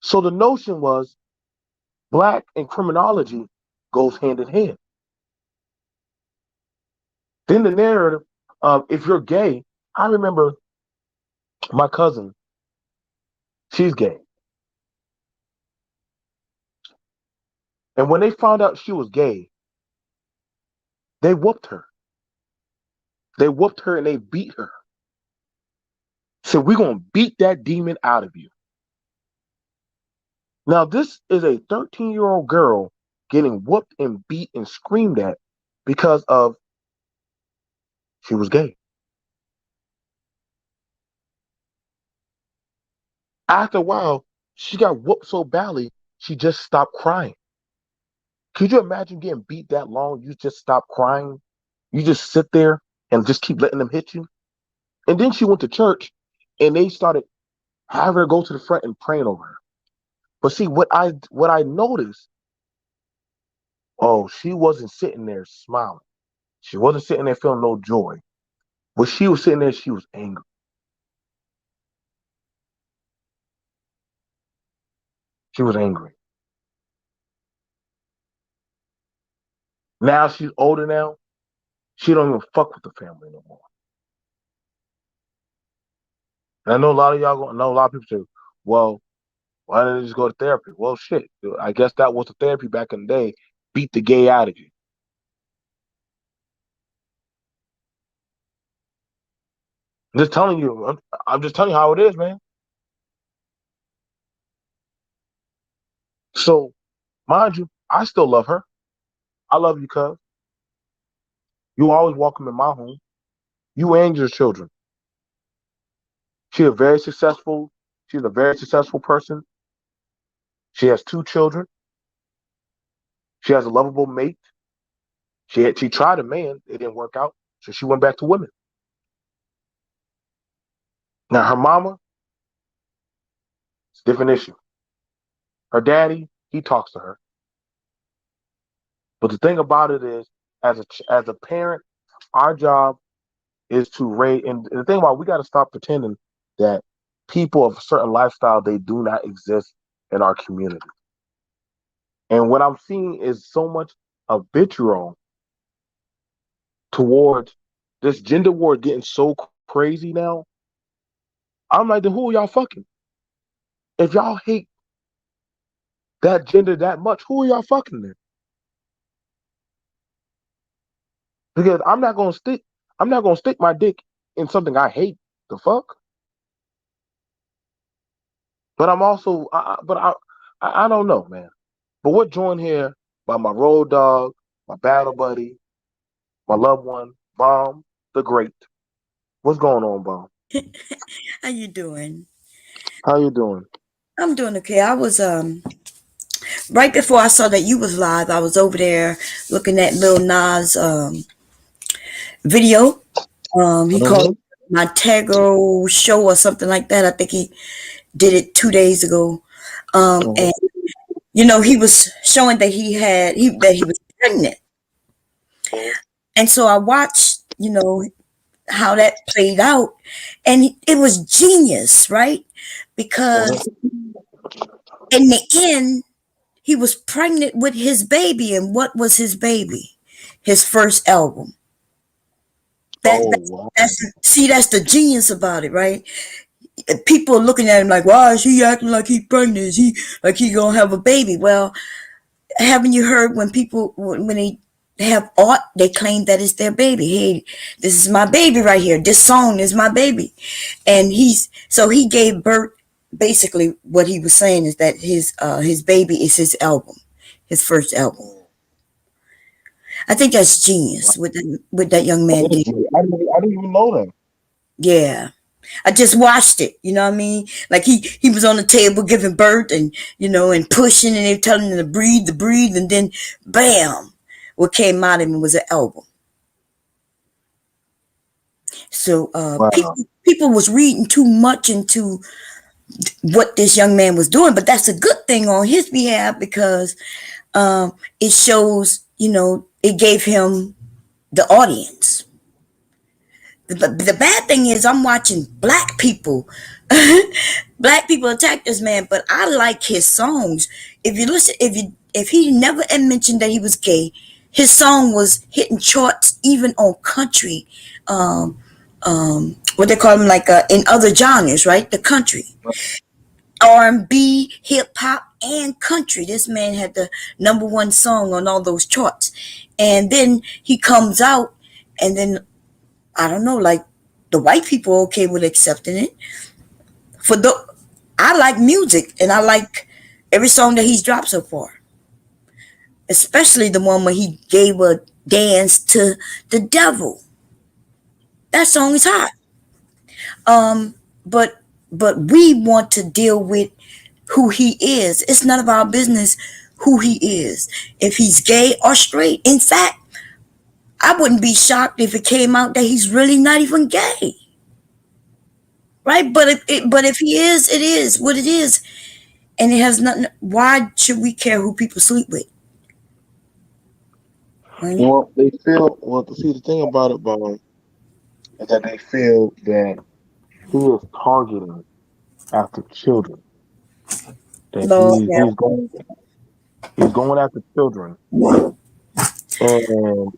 So the notion was black and criminology goes hand in hand. Then the narrative of if you're gay, I remember my cousin, she's gay. And when they found out she was gay, they whooped her. They whooped her and they beat her. Said, we're going to beat that demon out of you. Now, this is a 13-year-old girl getting whooped and beat and screamed at because of she was gay. After a while, she got whooped so badly, she just stopped crying. Could you imagine getting beat that long? You just stop crying. You just sit there and just keep letting them hit you. And then she went to church and they started having her go to the front and praying over her. But see, what I noticed Oh, she wasn't sitting there smiling. She wasn't sitting there feeling no joy. But she was sitting there, she was angry. She was angry. Now she's older now. She don't even fuck with the family no more. And I know a lot of y'all gonna know a lot of people say, well, why didn't they just go to therapy? Well, shit. I guess that was the therapy back in the day. Beat the gay out of you. I'm just telling you. I'm just telling you how it is, man. So, mind you, I still love her. I love you, cuz. You always welcome in my home. You and your children. She a very successful. She's a very successful person. She has two children. She has a lovable mate. She tried a man. It didn't work out. So she went back to women. Now her mama, it's a different issue. Her daddy, he talks to her. But the thing about it is, as a parent, our job is to raise. And the thing about it, we got to stop pretending that people of a certain lifestyle they do not exist in our community. And what I'm seeing is so much of vitriol towards this gender war getting so crazy now. I'm like, then who are y'all fucking? If y'all hate that gender that much, who are y'all fucking then? Because I'm not gonna stick my dick in something I hate. The fuck? But I'm also, I don't know, man. But we're joined here by my road dog, my battle buddy, my loved one, Bomb the Great. What's going on, Bomb? How you doing? How you doing? I'm doing okay. I was right before I saw that you was live, I was over there looking at Lil Nas video. He called Mm-hmm. it my Tego show or something like that. I think he did it 2 days ago. And Mm-hmm. he was showing that he was pregnant. And so I watched, how that played out, and it was genius, right? Because Mm-hmm. in the end he was pregnant with his baby, and what was his baby? His first album. That Oh that's, wow. that's see, that's the genius about it, right? People are looking at him like, why is he acting like he's pregnant? Is he like he gonna have a baby? Well, haven't you heard when people when they have art, they claim that it's their baby. Hey, this is my baby right here. This song is my baby, and he gave birth. Basically, what he was saying is that his baby is his album, his first album. I think that's genius with that young man did. I didn't even know that. Yeah. I just watched it, you know what I mean? Like he was on the table giving birth and and pushing, and they were telling him to breathe, and then bam, what came out of him was an album. So Wow. people was reading too much into what this young man was doing, but that's a good thing on his behalf because it shows, it gave him the audience. The bad thing is I'm watching black people black people attack this man, but I like his songs. If he never mentioned that he was gay, his song was hitting charts even on country, what they call them, like in other genres, right? The country, R&B, hip hop, and country. This man had the number one song on all those charts, and then he comes out, and then I don't know, like the white people are okay with accepting it. For the I like music, and I like every song that he's dropped so far, especially the one where he gave a dance to the devil. That song is hot. Um, but we want to deal with who he is. It's none of our business who he is, if he's gay or straight. In fact, I wouldn't be shocked if it came out that he's really not even gay, right? But if he is, it is what it is, and it has nothing. Why should we care who people sleep with? Right? Well, they feel. Well, see, the thing about it, Bob, is that they feel that he is targeting after children. That Lord, yeah. he's going after children, and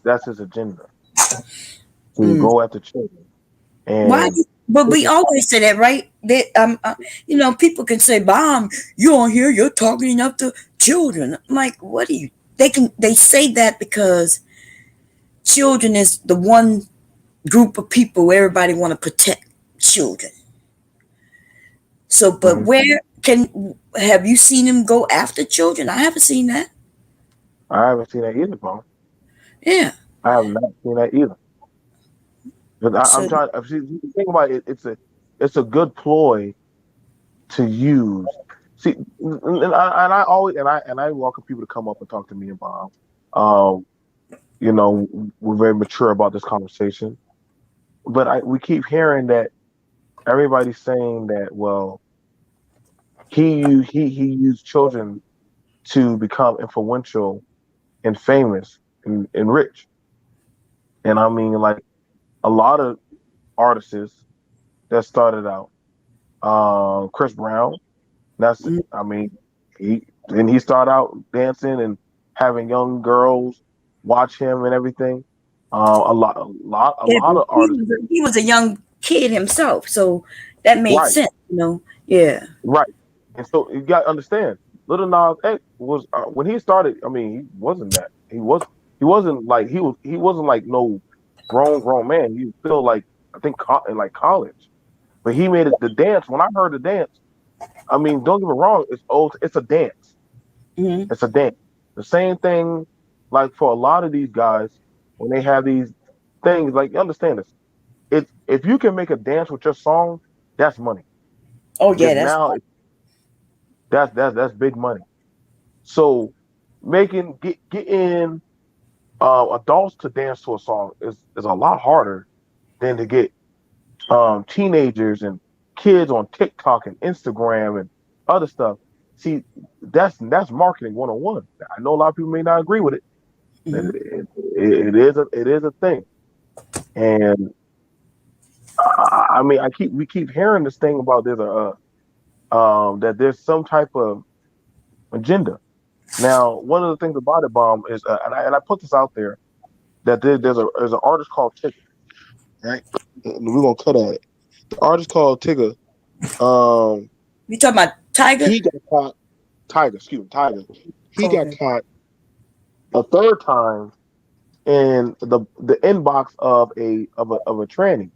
that's his agenda to Mm. go after children. Why? And But we always say that, right? That people can say, "Bomb, you on here? You're talking up to children." I'm like, what do you? They say that because children is the one group of people everybody want to protect children. So, but mhm, where can have you seen him go after children? I haven't seen that. I haven't seen that either, Bob. Yeah. I have not seen that either. But I'm So, trying. See, the thing about it, it's a good ploy to use. See, and I always and I welcome people to come up and talk to me and Bob. Um, we're very mature about this conversation, but we keep hearing that everybody's saying that well, he used children to become influential and famous and rich, and I mean like a lot of artists that started out, Chris Brown. That's mm, I mean, he started out dancing and having young girls watch him and everything. A yeah, lot but of artists. he was a young kid himself, so that made Right, sense, you know. Yeah. right. And so you got to understand, Little Nas X was when he started. I mean, he wasn't that. He wasn't like he wasn't like no grown man. He was still like I think in like college. But he made it the dance. When I heard the dance, I mean, don't get me wrong. It's old. It's a dance. Hmm. It's a dance. The same thing, like for a lot of these guys, when they have these things, like you understand this. It's if you can make a dance with your song, that's money Oh yeah, because that's now that's big money. So getting adults to dance to a song is a lot harder than to get teenagers and kids on TikTok and Instagram and other stuff. See, that's marketing 101. I know a lot of people may not agree with it. hmm It is a thing, and I mean we keep hearing this thing about there's a that there's some type of agenda. Now, one of the things about it, bomb, is and I put this out there that there's an artist called Tigger, right? And we're gonna cut at it. The artist called Tigger. Um, You talking about Tiger? he got caught. Tiger, excuse me, Tiger. He got Okay. caught a third time in the inbox of a tranny.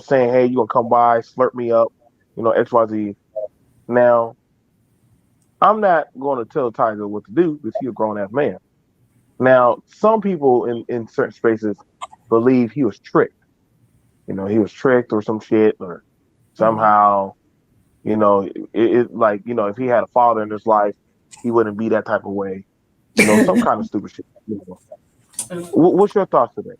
Saying, "Hey, you gonna come by, slurp me up," XYZ. Now, I'm not going to tell Tiger what to do because he's a grown ass man. Now, some people in certain spaces believe he was tricked. He was tricked or some shit, or Hmm. somehow, like, if he had a father in his life, he wouldn't be that type of way. Some kind of stupid shit. What's your thoughts today?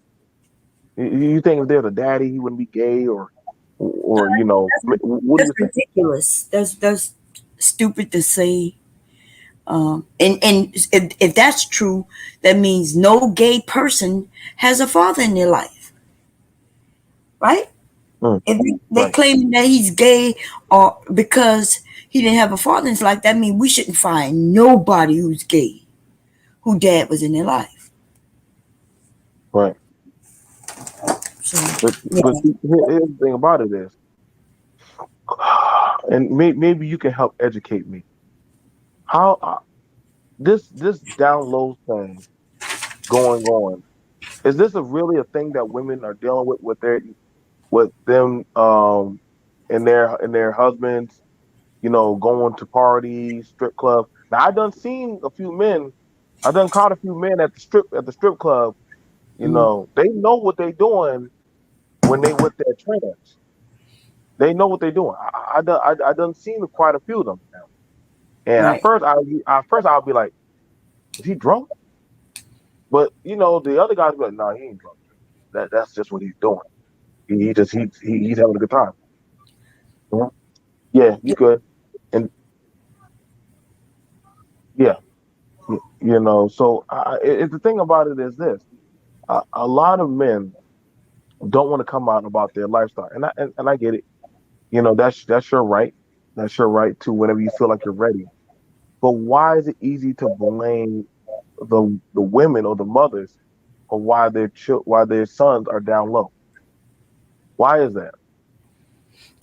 You think if there's a daddy, he wouldn't be gay, or what do That's you think? ridiculous. That's stupid to say. And if that's true, that means no gay person has a father in their life, right? Mm, If they right, claim that he's gay or because he didn't have a father in his life, that means we shouldn't find nobody who's gay who dad was in their life. right. So But yeah. see, here's the thing about it is, and maybe you can help educate me. How this down low thing going on, is this really a thing that women are dealing with with them and their husbands, going to parties, strip clubs. Now I done seen a few men, I done caught a few men at the strip club, Mm, they know what they doing when they with their trans. They know what they're doing. I done seen quite a few of them now. And right. at first I'll be like, is he drunk? But the other guys be like, nah, he ain't drunk. That's just what he's doing. He just he's having a good time. Mhm. Yeah, you Yeah. good. And yeah. You know, so the thing about it is this: a lot of men don't want to come out about their lifestyle, and I get it. You know, that's your right. That's your right to whenever you feel like you're ready. But why is it easy to blame the women or the mothers for why their sons are down low? Why is that?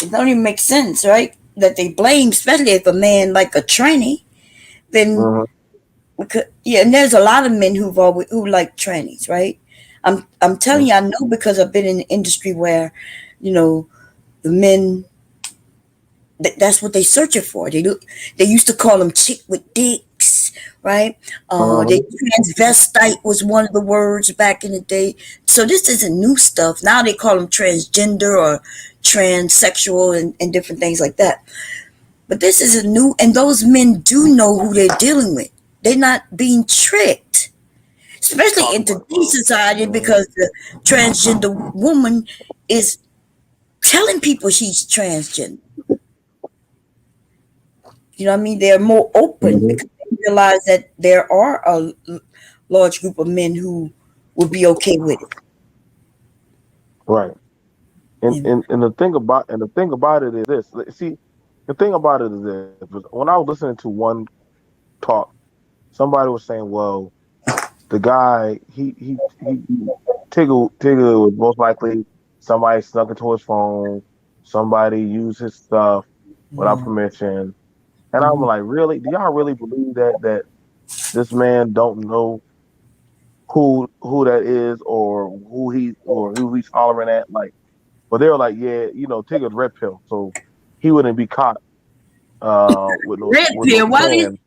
It don't even make sense, right? That they blame, especially if a man like a tranny, then Hmm. yeah, and there's a lot of men who like trannies, right? I'm telling you, I know because I've been in the industry where, you know, the men that's what they searching for. They used to call them chick with dicks, right? They Hmm. transvestite was one of the words back in the day. So this isn't new stuff. Now they call them transgender or transsexual and different things like that. But this is a new, and those men do know who they're dealing with. They're not being tricked, especially Talk in about it. today's society, Hmm. because the transgender woman is telling people she's transgender. You know what I mean? They're more open Hmm. because they realize that there are a large group of men who would be okay with it. Right. And And the thing about it is this. See, the thing about it is this. When I was listening to one talk, somebody was saying, "Well, the guy Tigger was most likely somebody snuck into his phone, somebody used his stuff without mm, permission." And I'm mhm. like, really? Do y'all really believe that this man don't know who that is or who he's hollering at? Like, but they were like, yeah, you know, Tigger's red pill, so he wouldn't be caught Red with no pill. trans.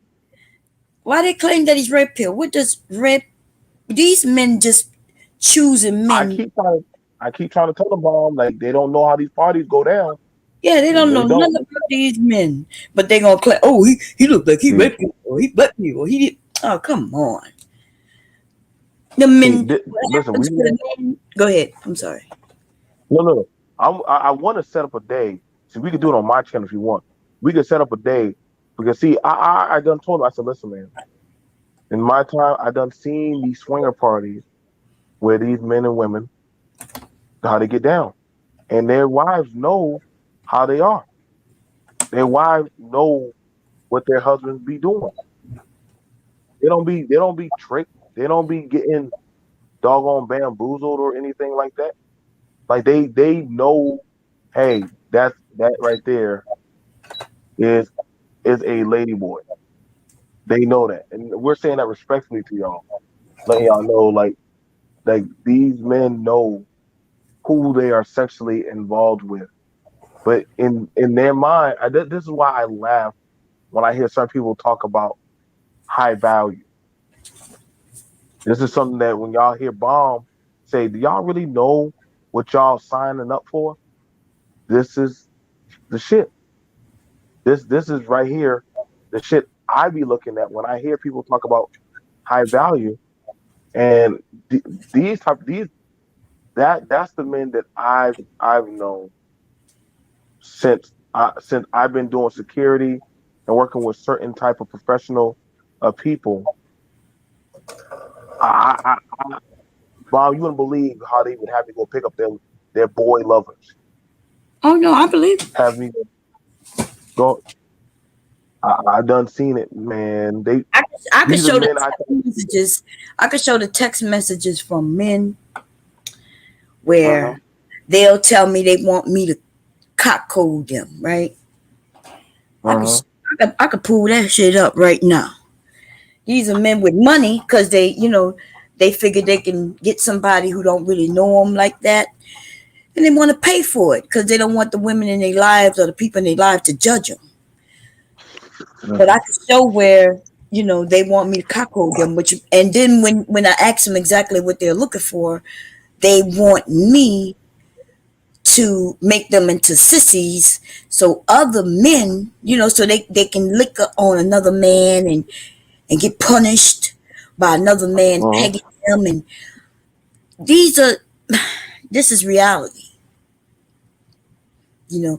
Why they claim that he's red pill? What does red? These men just choosing I men. keep trying to I keep trying to tell them, Mom, like they don't know how these parties go down. Yeah, they don't They know don't. nothing about these men, but they gonna claim. Oh, he looked like he See, red pill, or he black pill, or he did. Oh, come on. The see, men. What listen, we happens to the men? Go ahead. I'm sorry. no, no, no. I want to set up a day. See, we could do it on my channel if you want. We could set up a day because see, I done told him. I said, listen, man. In my time, I done seen these swinger parties where these men and women how they get down, and their wives know how they are. Their wives know what their husbands be doing. They don't be tricked. They don't be getting doggone bamboozled or anything like that. Like they know, hey, that right there is a lady boy. They know that, and we're saying that respectfully to y'all, letting y'all know like these men know who they are sexually involved with. But in their mind, this is why I laugh when I hear some people talk about high value. This is something that when y'all hear Bomb say, do y'all really know what y'all signing up for? This is the shit. This is right here, the shit I be looking at when I hear people talk about high value. And th- these that's the men that I've known since I've been doing security and working with certain type of professional people. I Bob, you wouldn't believe how they would have me go pick up their boy lovers. Oh no, I believe. Have me go. I done seen it, man. I could These are show the men. text messages. I could show the text messages from men where Uh-huh, they'll tell me they want me to cockhold them. Right? I could, uh-huh, I could pull that shit up right now. These are men with money because they figure they can get somebody who don't really know them like that, and they want to pay for it because they don't want the women in their lives or the people in their lives to judge them. But I uh-huh, could show where they want me to cuckold them, which and then when I ask them exactly what they're looking for, they want me to make them into sissies, so other men, so they can lick on another man and get punished by another man uh-huh. pegging them, and these are this is reality,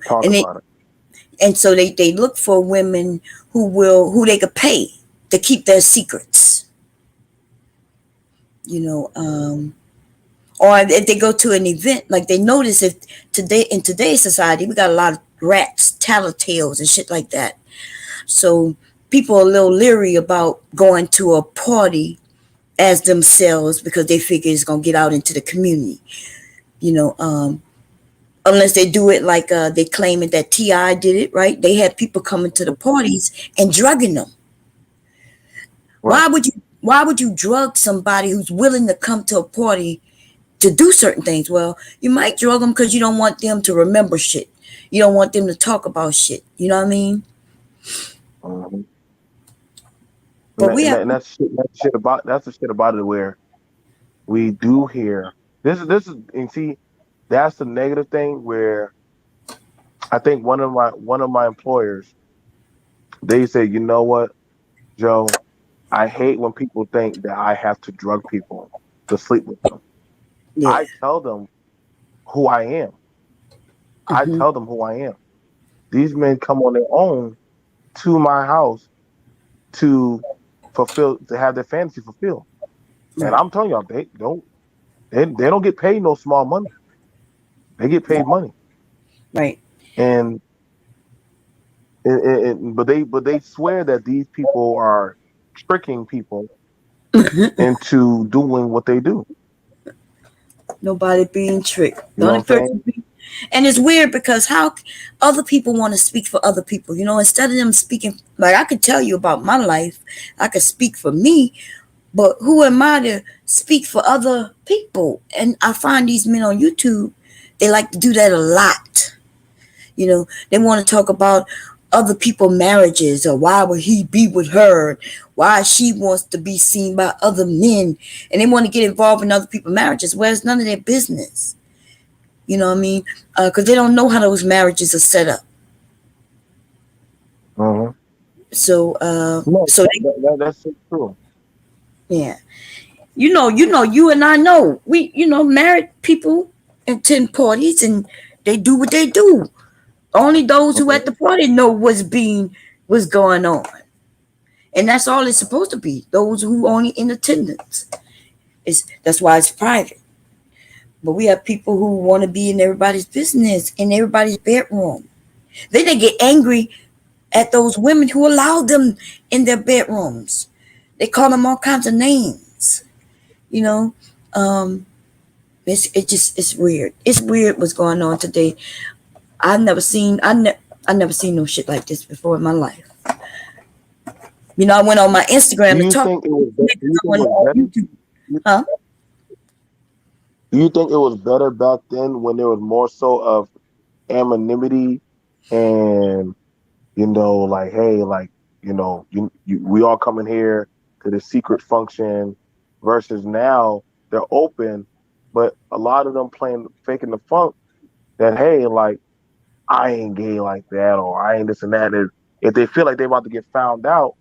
Talk and about it. so they look for women who they could pay. to keep their secrets, you know. Or if they go to an event, like they notice if today in today's society we got a lot of rats, tattletales, and shit like that. So people are a little leery about going to a party as themselves because they figure it's gonna get out into the community. You know, unless they do it like they claim it that Ti did it, right? They had people coming to the parties and drugging them. Right. Why would you drug somebody who's willing to come to a party to do certain things? Well, you might drug them because you don't want them to remember shit. You don't want them to talk about shit. You know what I mean? Mm-hmm. But we have And that's the shit about it where we do hear this is and see that's the negative thing where I think one of my employers they say, you know what, Joe, I hate when people think that I have to drug people to sleep with them. yeah. I tell them who I am. I Hmm. tell them who I am. These men come on their own to my house to to have their fantasy fulfilled. And Right. I'm telling y'all, they don't get paid no small money. They get paid money. Right. And, but they swear that these people are tricking people into doing what they do. Nobody being tricked. You The know only what I'm person saying? being, and it's weird because how other people want to speak for other people. You know, instead of them speaking, like I could tell you about my life, I could speak for me, but who am I to speak for other people? And I find these men on YouTube, they like to do that a lot. You know, they want to talk about other people' marriages or why would he be with her, why she wants to be seen by other men, and they want to get involved in other people's marriages, where it's none of their business. You know what I mean? Because they don't know how those marriages are set up. Hmm. So, No, so they, that's so true. yeah, you and I know married people attend parties and they do what they do. Only those who at the Hmm. party know what's going on. And that's all it's supposed to be. Those who only in attendance. That's why it's private. But we have people who want to be in everybody's business, in everybody's bedroom. Then they get angry at those women who allow them in their bedrooms. They call them all kinds of names. You know, um, it's weird. It's weird what's going on today. I never seen no shit like this before in my life. I went on my Do Instagram to you talk think it was? to Do you think it on was better? YouTube. Do Huh? you think it was better back then when there was more so of anonymity and like, hey, like, we all coming here to the secret function versus now they're open, but a lot of them playing faking the funk that hey, like I ain't gay like that or I ain't this and that. And if they feel like they're about to get found out,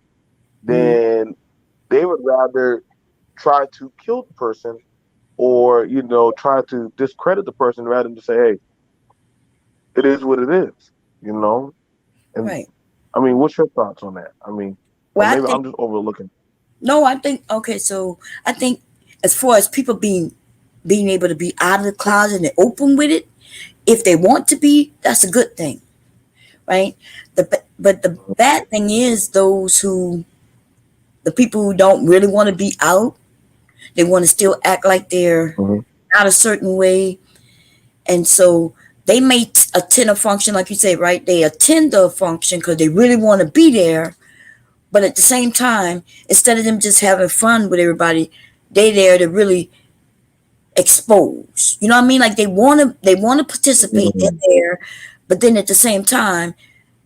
Mm, then they would rather try to kill the person or try to discredit the person rather than to say, hey, it is what it is, you know. And right. I mean, what's your thoughts on that? I mean, or Well, I maybe think I'm just overlooking. no. I think okay. So I think as far as people being able to be out of the closet and open with it, if they want to be, that's a good thing, right? But the bad thing is the people who don't really want to be out. They want to still act like they're Hmm. not a certain way, and so they may attend a function like you say, right? They attend the function because they really want to be there, but at the same time, instead of them just having fun with everybody, they there to really expose. You know what I mean? Like they want to participate in Hmm. there, but then at the same time,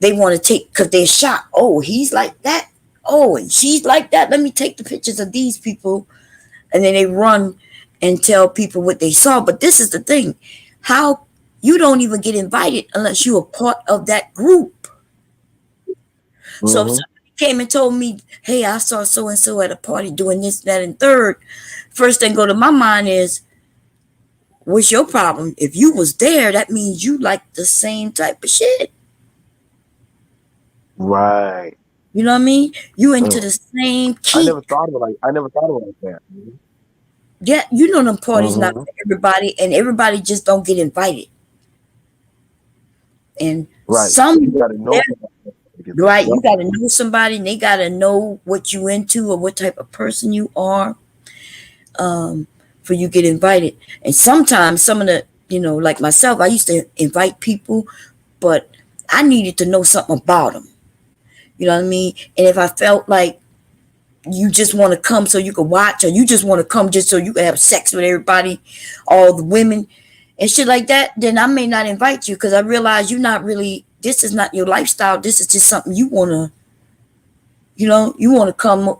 they want to take because they're shocked. Oh, he's like that. Oh, and she's like that. Let me take the pictures of these people, and then they run and tell people what they saw. But this is the thing: how you don't even get invited unless you're a part of that group. So if Hmm. somebody came and told me, "Hey, I saw so and so at a party doing this, that, and third," first thing go to my mind is, "What's your problem? If you was there, that means you like the same type of shit." Right. You know what I mean? You into Mm. the same I never kink. thought of it like I never thought of it like that. Yeah, you know them parties not Mm-hmm. for everybody, and everybody just don't get invited. And Right. You some got to know there, somebody to get there. right, Yep. you got to know somebody, and they got to know what you into or what type of person you are, um, for you get invited. And sometimes some of the, like myself, I used to invite people, but I needed to know something about them. You know what I mean? And if I felt like you just want to come so you can watch, or you just want to come just so you can have sex with everybody, all the women and shit like that, then I may not invite you because I realize you're not really, this is not your lifestyle. This is just something you want to, you want to come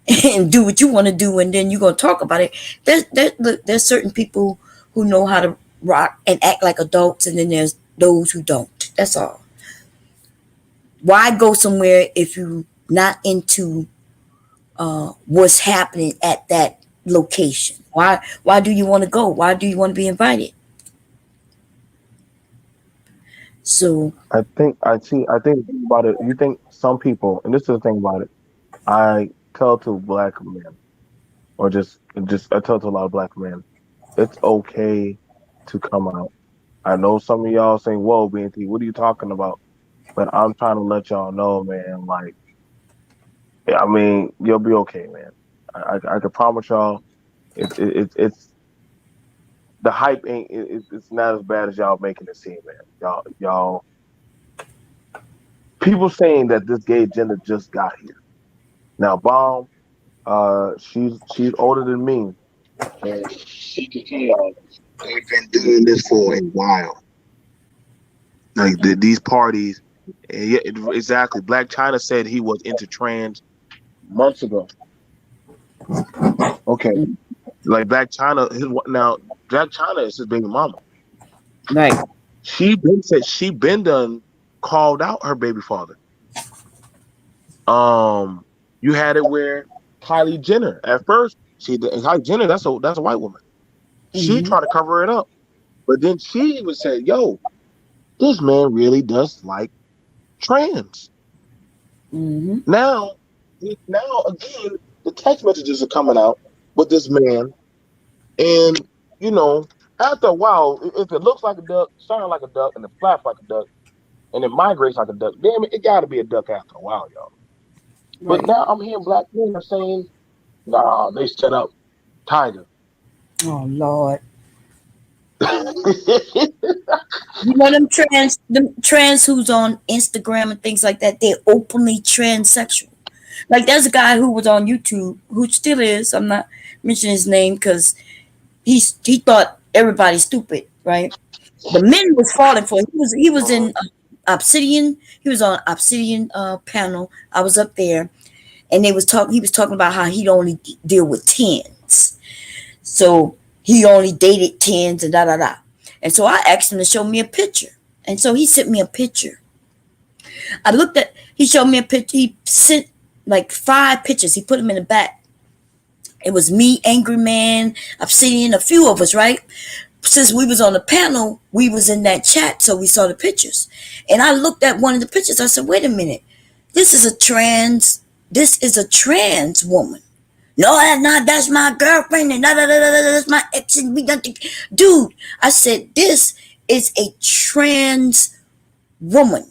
and do what you want to do, and then you're going to talk about it. There's certain people who know how to rock and act like adults, and then there's those who don't. That's all. Why go somewhere if you're not into what's happening at that location? Why do you want to go? Why do you want to be invited? So, I think the thing about it. You think some people, and this is the thing about it. I tell to black men, or just I tell to a lot of black men, it's okay to come out. I know some of y'all saying, "Whoa, BNT, what are you talking about?" But I'm trying to let y'all know, man. Like, I mean, you'll be okay, man. I can promise y'all, it's the hype ain't it's not as bad as y'all making it seem, man. Y'all people saying that this gay agenda just got here. Now, Bomb, she's older than me, and she can tell y'all they've been doing this for a while. Like these parties, yeah, exactly. Black China said he was into trans months ago. Okay, like Black China, now Black China is his baby mama. right. She been done called out her baby father. Um, you had it where Kylie Jenner at first and Kylie Jenner that's a white woman. She Hmm. tried to cover it up, but then she even said, "Yo, this man really does like trans." Hmm. Now, now again, the text messages are coming out with this man, and you know, after a while, if it looks like a duck, sounds like a duck, and it flaps like a duck, and it migrates like a duck, damn it, it got to be a duck after a while, y'all. But Right. now I'm hearing black men are saying, "Nah, they set up Tiger." Oh Lord. You know them trans who's on Instagram and things like that, they're openly transsexual. Like there's a guy who was on YouTube who still is. I'm not mentioning his name because he thought everybody stupid, right? The men was falling for him. He was in Obsidian. He was on Obsidian panel. I was up there, and they was talking. He was talking about how he'd only deal with tens, so he only dated tens and da da da. And so I asked him to show me a picture, and so he sent me a picture. I looked at. He showed me a picture. He sent like 5 pictures. He put them in the back. It was me, Angry Man, Obsidian, a few of us, right? Since we was on the panel, we was in that chat, so we saw the pictures. And I looked at one of the pictures. I said, "Wait a minute, this is a trans. This is a trans woman. No, that's not. That's my girlfriend, and da da da da. That's my ex, and we done. Dude," I said, "This is a trans woman."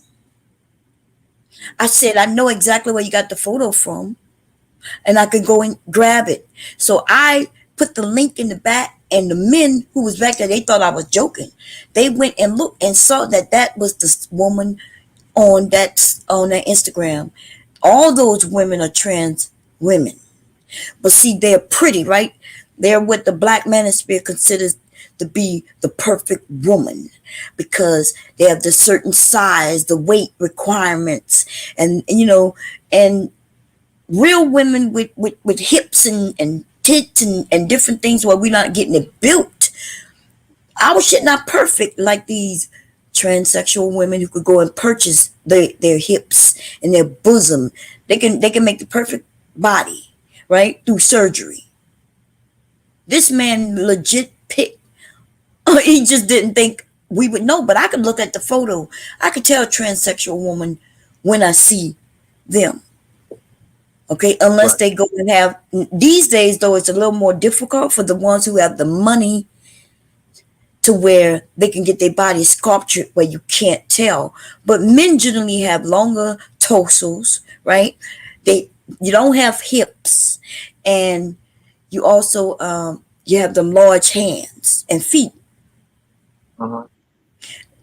I said, "I know exactly where you got the photo from, and I could go and grab it." So I put the link in the back, and the men who was back there, they thought I was joking. They went and looked and saw that that was the woman on that Instagram. All those women are trans women, but see, they're pretty, right? They're what the black manosphere considers to be the perfect woman because they have the certain size, the weight requirements, and and real women with hips and tits and different things where we're not getting it built. Our shit not perfect like these transsexual women who could go and purchase their hips and their bosom. They can make the perfect body, right? Through surgery. This man legit picked. He just didn't think we would know, but I could look at the photo. I could tell a transsexual woman when I see them. Okay, unless Right. they go and have, these days though it's a little more difficult for the ones who have the money to where they can get their body sculptured where you can't tell. But men generally have longer torsos, right? They You don't have hips, and you also you have them large hands and feet. Uh-huh.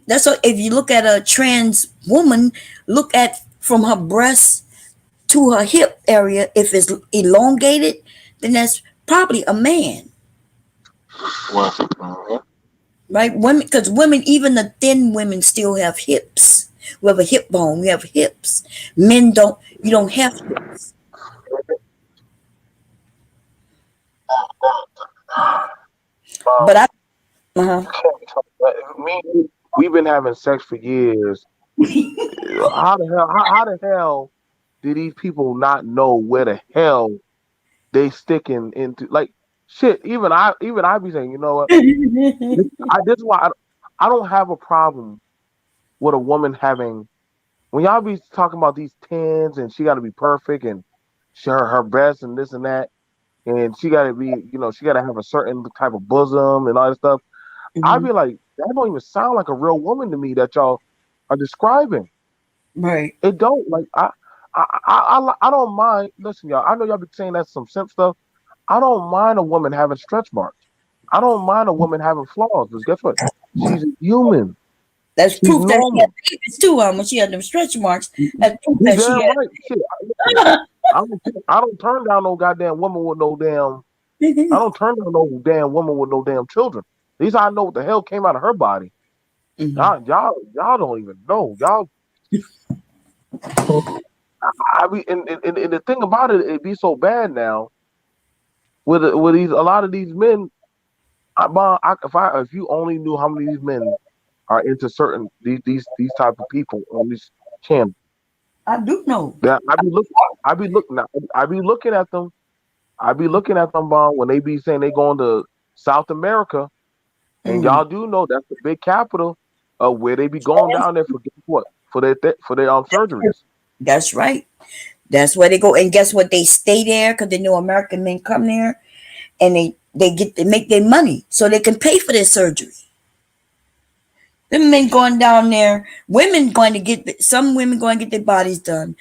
That's what, if you look at a trans woman, look at from her breast to her hip area. If it's elongated, then that's probably a man, Well, uh-huh. right? Women, because women, even the thin women, still have hips. We have a hip bone. We have hips. Men don't. You don't have hips. But I. Uh-huh. Me, we've been having sex for years. How the hell do these people not know where the hell they sticking into? Like shit. Even I be saying, you know what? This is why I don't have a problem with a woman having when y'all be talking about these tens and she got to be perfect and her best and this and that and she got to be she got to have a certain type of bosom and all that stuff. I'd Mhm. be like, that don't even sound like a real woman to me that y'all are describing. Right. It don't like I don't mind. Listen, y'all. I know y'all be saying that's some simp stuff. I don't mind a woman having stretch marks. I don't mind a woman having flaws. Because guess what? She's a human. That's She's proof that she had normal. babies too. When she had them stretch marks, You that's proof that she damn had. right. Shit. Listen, I don't turn down no goddamn woman with no damn. I don't turn down no damn woman with no damn children. At least I know what the hell came out of her body. Mhm. Y'all don't even know. Y'all I mean, and the thing about it, it be so bad now with these a lot of these men. If you only knew how many of these men are into certain these type of people on this channel, I do know. that I be looking, I be looking at them, I be looking at them, when they be saying they going to South America, and Mm. y'all do know that's the big capital of where they be going down there for guess what for their surgeries. That's right. That's where they go. And guess what? They stay there because they know American men come there, and they make their money so they can pay for their surgery. The men going down there, women going to get some women going to get their bodies done.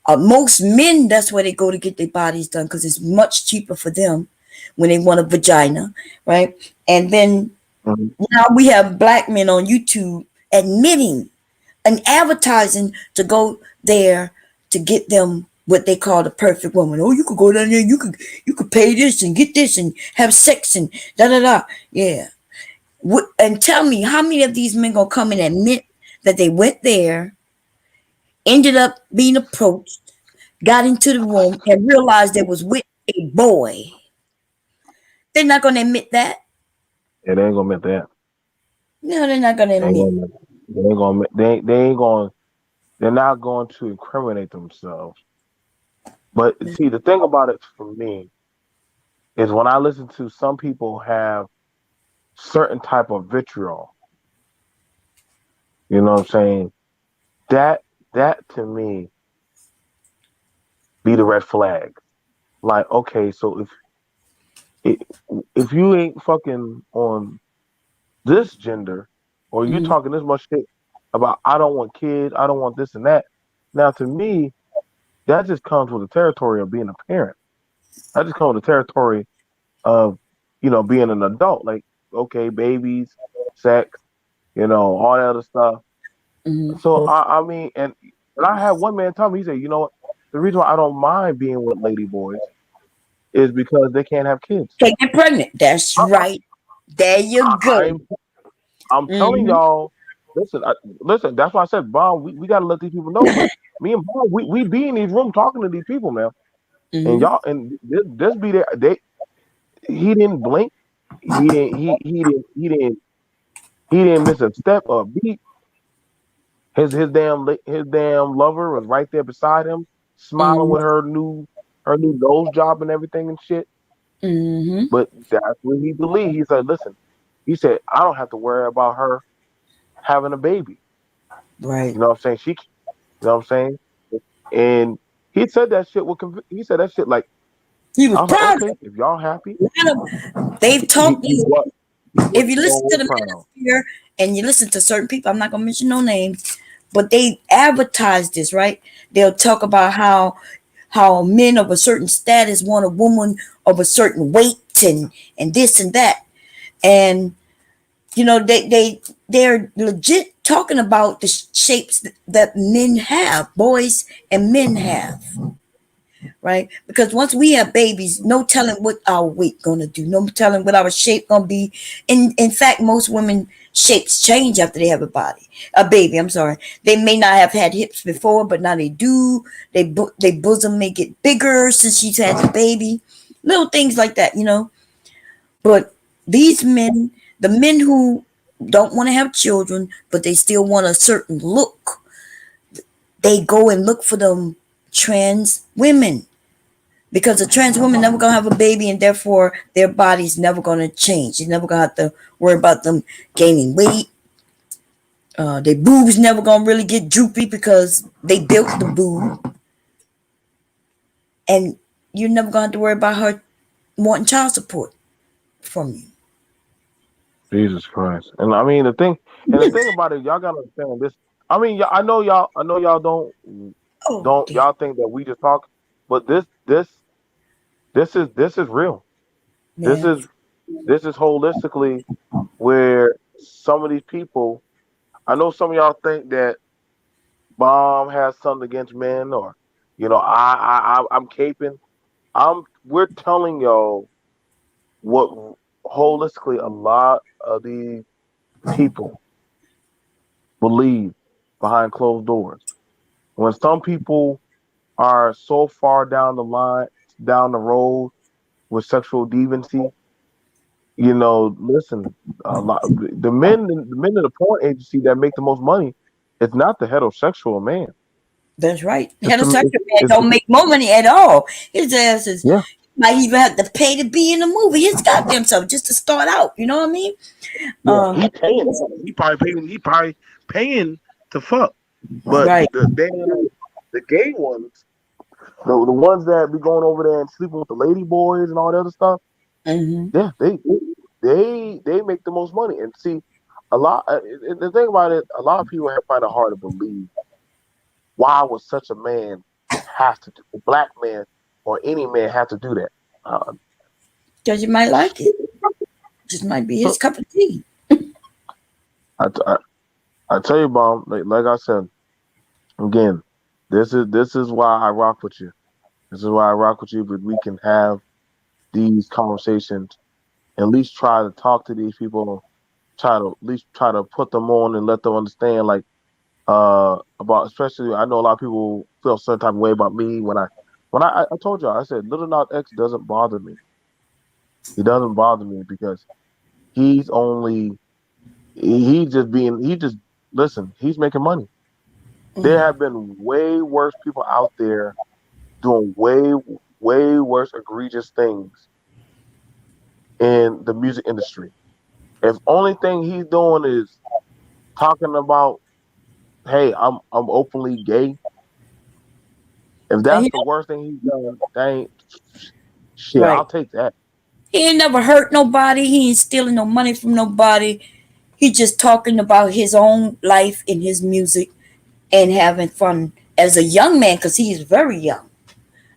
Most men, that's where they go to get their bodies done because it's much cheaper for them when they want a vagina, right? And then Mhm. now we have black men on YouTube admitting and advertising to go there to get them what they call the perfect woman. Oh, you could go down there, you could pay this and get this and have sex and da da da. Yeah. And tell me how many of these men gonna come and admit that they went there, ended up being approached, got into the room, and realized they was with a boy. They're not gonna admit that. Yeah, they ain't gonna admit that. No, they're not gonna They ain't admit. gonna. They ain't gonna. They ain't going. They're not going to incriminate themselves. But see, the thing about it for me is when I listen to some people have certain type of vitriol. You know what I'm saying? That that to me be the red flag. Like, okay, so if if you ain't fucking on this gender, or you Mhm. talking this much shit about I don't want kids, I don't want this and that. Now, to me, that just comes with the territory of being a parent. That just comes with the territory of being an adult. Like, okay, babies, sex, all that other stuff. Mhm. So I mean, and I had one man tell me, he said, you know what? The reason why I don't mind being with lady boys is because they can't have kids. Can't get pregnant. That's I, right. There you go. I, I'm telling Mm-hmm. y'all, listen, listen. That's why I said, Bob, we got to let these people know. Me and Bob, we be in these rooms talking to these people, man. And Mm-hmm. y'all, and this be there. He didn't blink. He didn't miss a step or a beat. His damn lover was right there beside him, smiling Mm-hmm. with her new nose job and everything and shit. Mm-hmm. But that's what he believed. He said, listen, he said, I don't have to worry about her having a baby. Right. You know what I'm saying? You know what I'm saying? And he said that shit with he said that shit like He was I was like, proud okay, of if y'all happy, it. They've talked. he was If you listen so to the proud. manosphere and you listen to certain people, I'm not gonna mention no names, but they advertise this, right? They'll talk about how men of a certain status want a woman of a certain weight and this and that, and they're legit talking about the shapes that men have, boys and men have, right? Because once we have babies, no telling what our weight gonna do, no telling what our shape gonna be. In fact, most women shapes change after they have a baby. I'm sorry, they may not have had hips before, but now they do. They bosom may get bigger since she's had the baby, little things like that. But these men, the men who don't want to have children, but they still want a certain look, they go and look for them trans women because a trans woman never gonna have a baby, and therefore their body's never gonna change. You're never gonna have to worry about them gaining weight. Their boobs never gonna really get droopy because they built the boob, and you're never gonna have to worry about her wanting child support from you. Jesus Christ. And I mean the thing about it, y'all gotta understand this. I mean, I know y'all Oh, don't dear. y'all think that we just talk, but this is real. This Yeah, is this is holistically where some of these people. I know some of y'all think that Bomb has something against men, or I'm caping. We're telling y'all what holistically a lot of these people believe behind closed doors. When some people are so far down the line, down the road with sexual deviancy, listen, a lot the men in the porn agency that make the most money, it's not the heterosexual man. that's right. It's the Heterosexual man it's don't make more money at all. His ass is yeah. might even have to pay to be in the movie. His goddamn self just to start out. You know what I mean? Yeah, Um, he paying. He probably paying. He probably paying to fuck. But right. the gay ones, the ones that be going over there and sleeping with the lady boys and all that other stuff. Hmm. Yeah, they make the most money. And see, a lot. The thing about it, a lot of people find it hard to believe why would such a man have to do, a black man or any man have to do that. Uh, Because you might like it. Just might be his cup of tea. I, I, I tell you, Bomb. Like I said again, this is why I rock with you. This is why I rock with you. But we can have these conversations, at least try to talk to these people, try to at least try to put them on and let them understand, like about, especially I know a lot of people feel a certain type of way about me when I told y'all, I said Little Nas X doesn't bother me. He doesn't bother me because he's only he just listen, he's making money. There Mm. have been way worse people out there doing way worse egregious things in the music industry. If only thing he's doing is talking about, hey, I'm openly gay. If And that's the worst thing he's done, that ain't shit. right. I'll take that. He ain't never hurt nobody. He ain't stealing no money from nobody. He just talking about his own life in his music and having fun as a young man because he is very young.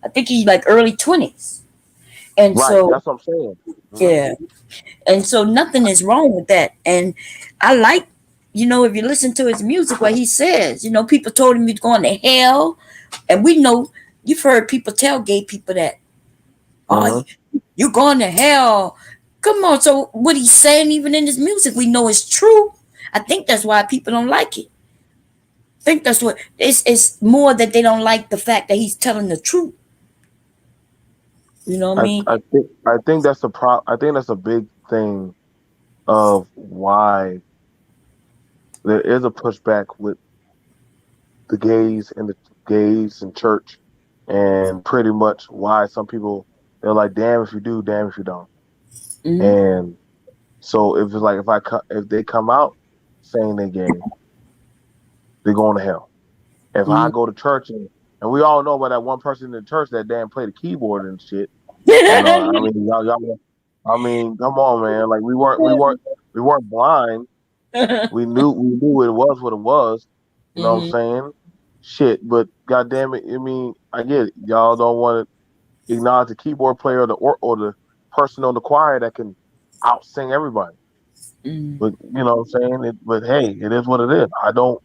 I think he's like early 20s. And Right. so, That's what I'm saying. Mhm. yeah. And so nothing is wrong with that. And I like, if you listen to his music, what he says, people told him he's going to hell. And we know, you've heard people tell gay people that, oh, Mhm. you're going to hell. Come on. So what he's saying, even in his music, we know it's true. I think that's why people don't like it. I think that's what it's more that they don't like the fact that he's telling the truth. You know what I mean? I think that's the I think that's a big thing of why there is a pushback with the gays and church, and pretty much why some people they're like, damn if you do, damn if you don't. Hmm. And so if it's like if they come out saying they gay, they're going to hell. If I Hmm. go to church and And we all know about that one person in the church that damn played the keyboard and shit. I mean, y'all. I mean, come on, man. Like we weren't blind. We knew what it was. You know what I'm Hmm. saying? Shit, but goddamn it, I mean, I get it. Y'all don't want to acknowledge the keyboard player or the person on the choir that can out sing everybody. Mm. But you know what I'm saying? But hey, it is what it is. I don't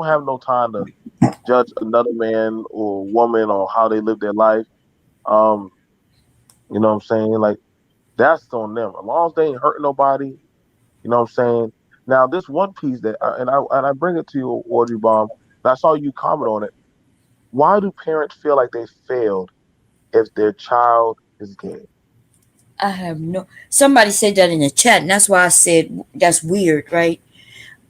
have no time to judge another man or woman on how they live their life. Um, you know what I'm saying? Like that's on them. As long as they ain't hurting nobody, you know what I'm saying? Now this one piece and I bring it to you, Audrey Bomb, and I saw you comment on it. Why do parents feel like they failed if their child is gay? I have no. Somebody said that in the chat, and that's why I said that's weird, right?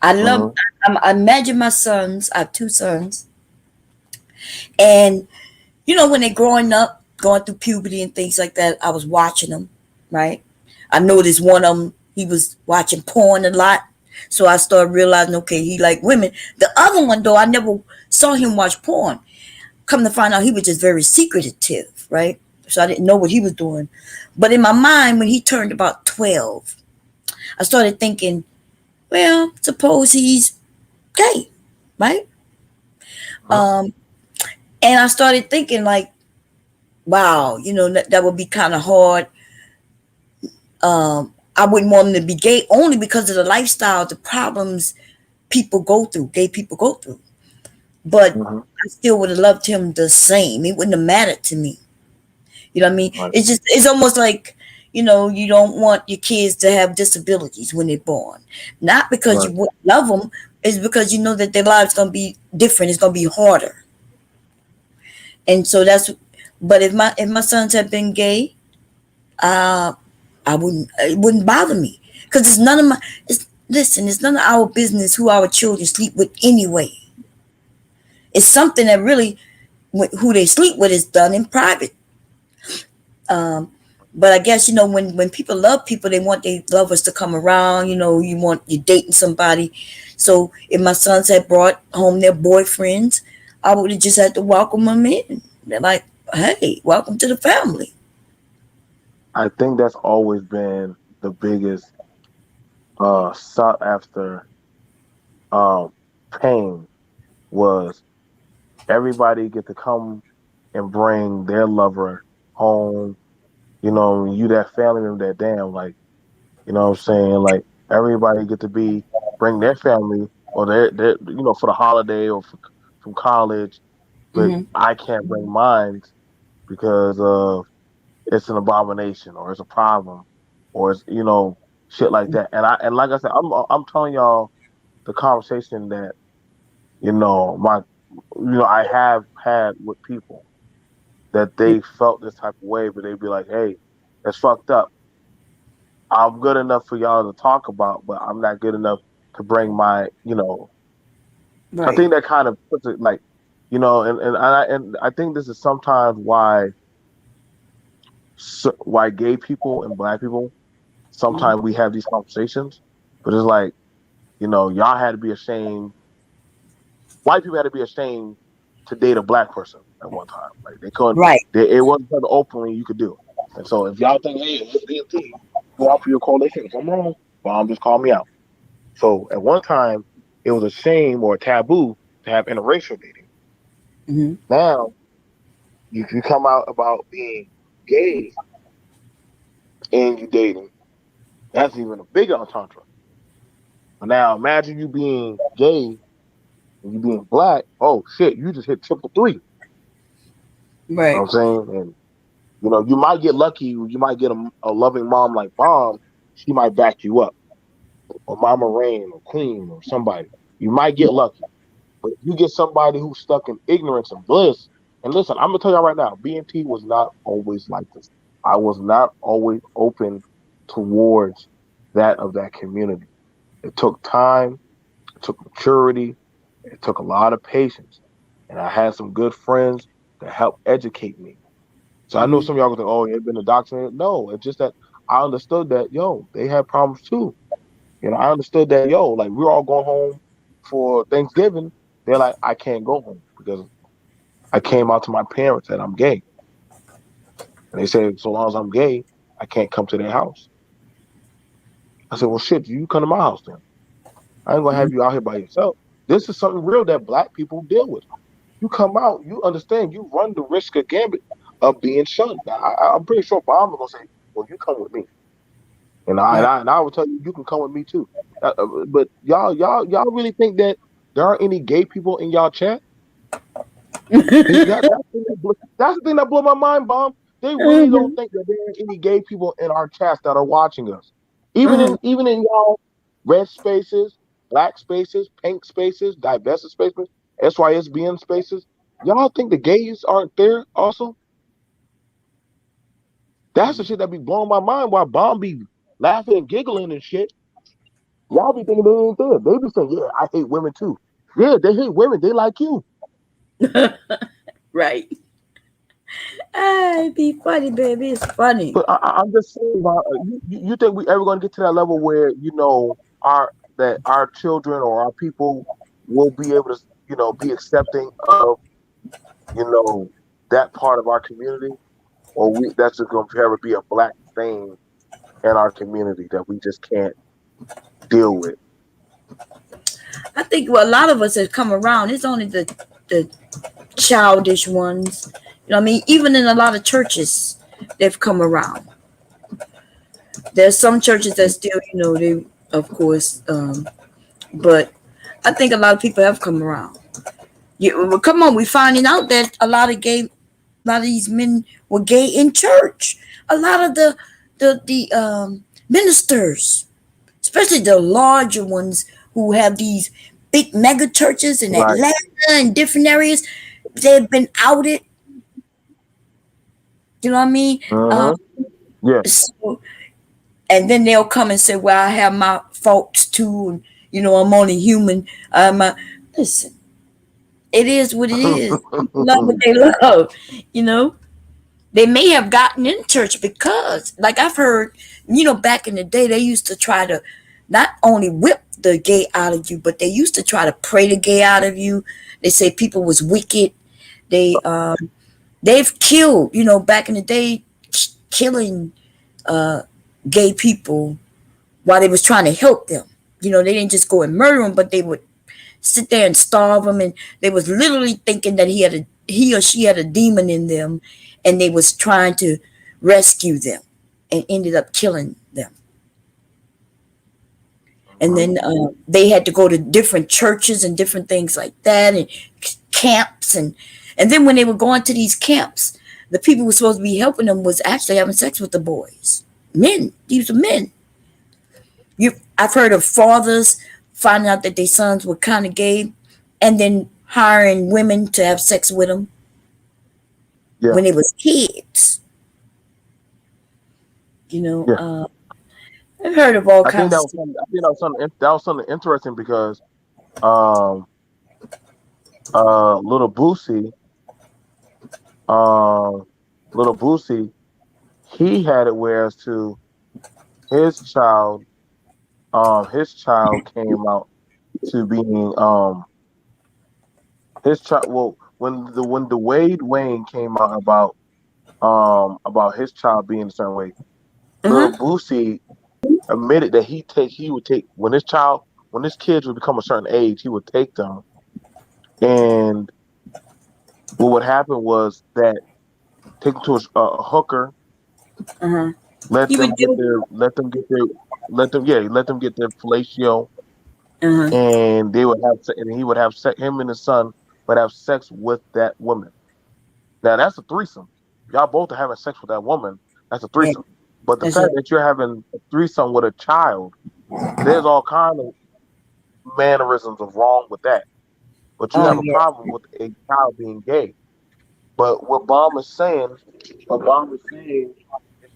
I love. Mm-hmm. I imagine my sons. I have two sons, and when they're growing up, going through puberty and things like that, I was watching them, right? I noticed one of them, he was watching porn a lot. So I started realizing, okay, he like women. The other one, though, I never saw him watch porn. Come to find out, he was just very secretive, right? So I didn't know what he was doing. But in my mind, when he turned about 12, I started thinking, well, suppose he's gay, right? Um, and I started thinking, like, wow, that would be kind of hard. I wouldn't want him to be gay only because of the lifestyle, the problems gay people go through. But Mm-hmm. I still would have loved him the same. It wouldn't have mattered to me. You know what I mean? Right, It's almost like, you don't want your kids to have disabilities when they're born. Not because you right. wouldn't love them, it's because you know that their lives going to be different. It's going to be harder. And so but if my sons had been gay, uh, it wouldn't bother me. Because it's none of our business who our children sleep with anyway. It's something that really, who they sleep with is done in private. Um, but I guess when people love people, they want their lovers to come around. You dating somebody. So if my sons had brought home their boyfriends, I would have just had to welcome them in. They're like, "Hey, welcome to the family." I think that's always been the biggest sought after um pain was everybody get to come and bring their lover home. You that family member that damn like, you know what I'm saying? Like everybody get to bring their family or their for the holiday or from college, but Hmm. I can't bring mine because it's an abomination or it's a problem or it's shit like that. And like I said, I'm telling y'all the conversation that my I have had with people that they felt this type of way, but they'd be like, "Hey, that's fucked up. I'm good enough for y'all to talk about, but I'm not good enough to bring my." So I Right. think that kind of puts it like, and I think this is sometimes why gay people and black people Mhm. sometimes we have these conversations, but it's like y'all had to be ashamed. White people had to be ashamed to date a black person at one time. Like they couldn't. Right. It wasn't something openly you could do. And so if y'all think, hey, let's be a team, go out for your coalition. If I'm wrong, well, just call me out. So at one time, it was a shame or a taboo to have interracial dating. Hmm. Now, if you come out about being gay and you dating, that's even a bigger entendre. But now imagine you being gay and you being black. Oh shit, you just hit triple three. You know Right. what I'm saying? And you might get lucky. You might get a loving mom like mom. She might back you up, or Mama Rain, or Queen, or somebody. You might get lucky, but if you get somebody who's stuck in ignorance and bliss. And listen, I'm gonna tell y'all right now, BMT was not always like this. I was not always open towards that community. It took time. It took maturity. It took a lot of patience, and I had some good friends that helped educate me. So I know Hmm. some of y'all go think, oh, you've been indoctrinated. No, it's just that I understood that, yo, they had problems too. I understood that, yo, like we're all going home for Thanksgiving. They're like, I can't go home because I came out to my parents that I'm gay. And they said, so long as I'm gay, I can't come to their house. I said, well, shit, you come to my house then. I ain't gonna have you out here by yourself. This is something real that black people deal with. You come out, you understand, you run the risk of gambit of being shunned. Now, I'm pretty sure Bob gonna say, well, you come with me. Right. And I will tell you, you can come with me too. But y'all really think that there aren't any gay people in y'all chat? That's the thing that blew my mind, Bomb. They really don't think that there are any gay people in our chats that are watching us. Even in y'all red spaces, black spaces, pink spaces, divested spaces, SYSBN spaces. Y'all think the gays aren't there also? That's the shit that be blowing my mind while Bomb be laughing and giggling and shit. Y'all be thinking they ain't there. They be saying, yeah, I hate women too. Yeah, they hate women. They like you. Right. Ah, it'd be funny, baby. It's funny. But I'm just saying, about, you think we ever going to get to that level where our that our children or our people will be able to be accepting of you know that part of our community, or that's just going to forever be a black thing in our community that we just can't deal with. I think well, a lot of us have come around. It's only the childish ones. You know what I mean? Even in a lot of churches, they've come around. There's some churches that still, they, of course, but I think a lot of people have come around. Well, come on, we're finding out that a lot of these men were gay in church. A lot of the ministers, especially the larger ones who have these big mega churches in Right. Atlanta and different areas, they've been outed. You know what I mean? Mm-hmm. Yeah. So, and then they'll come and say, "Well, I have my faults too, and I'm only human." Listen, it is what it is. Love what they love. You know, they may have gotten in church because, like I've heard, back in the day, they used to try to not only whip the gay out of you, but they used to try to pray the gay out of you. They say people was wicked. They they've killed, back in the day, killing uh, gay people while they was trying to help them. They didn't just go and murder them, but they would sit there and starve them, and they was literally thinking that he or she had a demon in them, and they was trying to rescue them, and ended up killing them. And Mhm. then they had to go to different churches and different things like that, and camps, and then when they were going to these camps, the people who were supposed to be helping them was actually having sex with the boys, men. These were men. I've heard of fathers finding out that their sons were kind of gay, and then hiring women to have sex with them Yeah. when they was kids. Yeah. I've heard of all I think kinds that of was stuff. something. I think that was something interesting because um little Boosie um little Boosie he had it whereas to his child his child came out to being his child well when the Wade Wayne came out about his child being a certain way, little Uh-huh. Boosie admitted that he would take when his kids would become a certain age, he would take them, and what would happen was that take them to a hooker, Uh-huh. let He would them get do. their let them get their fellatio, Uh-huh. and they would have and he would have him and his son would have sex with that woman. Now that's a threesome. Y'all both are having sex with that woman. That's a Yeah, threesome. But the that's fact right. that you're having a threesome with a child, there's all kind of mannerisms of wrong with that. But you Oh have a yeah. problem with a child being gay. But what Bomb is saying is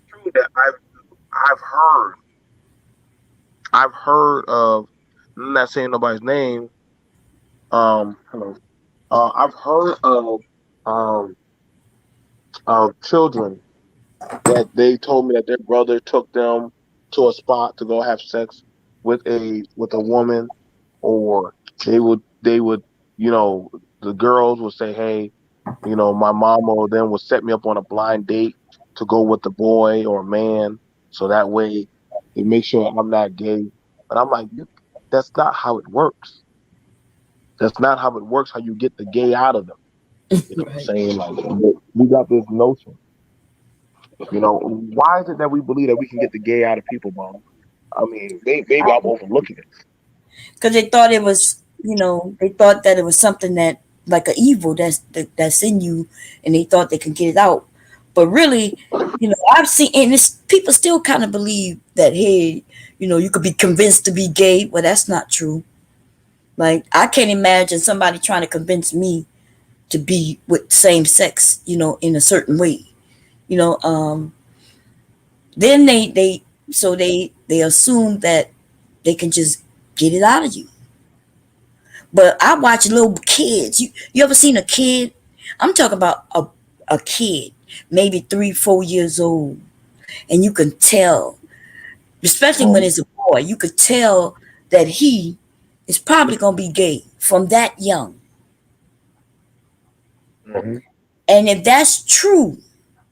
true that I've heard I've heard of I'm not saying nobody's name. Hello. I've heard um of children that they told me that their brother took them to a spot to go have sex with a woman, or they would you know, the girls will say, hey, my mama then will set me up on a blind date to go with the boy or man, so that way they make sure I'm not gay. But I'm like, that's not how it works. That's not how it works. How you get the gay out of them? You know what I'm Right. saying? Like we got this notion. Why is it that we believe that we can get the gay out of people, Mom? I mean, maybe I'm overlooking it. Because they thought it was, they thought that it was something that like an evil that's in you, and they thought they could get it out. But really, I've seen, and it's people still kind of believe that, hey, you could be convinced to be gay. Well, that's not true. Like, I can't imagine somebody trying to convince me to be with same sex, in a certain way. You know, then they assume that they can just get it out of you. But I watch little kids. You ever seen a kid? I'm talking about a kid, maybe 3, 4 years old, and you can tell, especially when it's a boy, you could tell that he is probably gonna be gay from that young. Mm-hmm. And if that's true,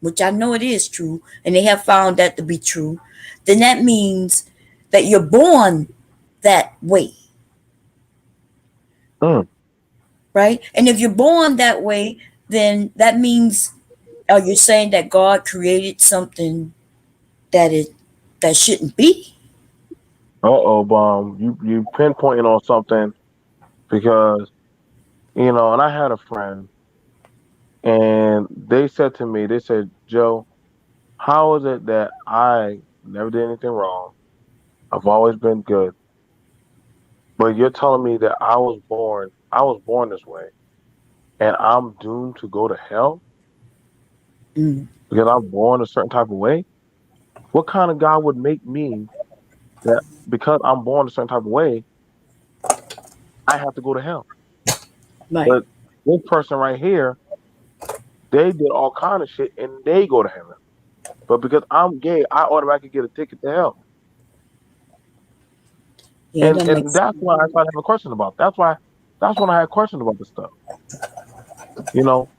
which I know it is true, and they have found that to be true, then that means that you're born that way, Mm. right? And if you're born that way, then that means, are you saying that God created something that it that shouldn't be? Uh-oh, Bomb. You pinpointing on something because and I had a friend, and they said, Joe, how is it that I never did anything wrong? I've always been good, but you're telling me that I was born this way, and I'm doomed to go to hell Mm, because I'm born a certain type of way? What kind of God would make me that because I'm born a certain type of way, I have to go to hell? right. But this person right here, they did all kind of shit and they go to heaven. But because I'm gay, I automatically get a ticket to hell. Yeah, it And doesn't make and sense. that's why I started having a question about. That's when I had questions about this stuff. You know,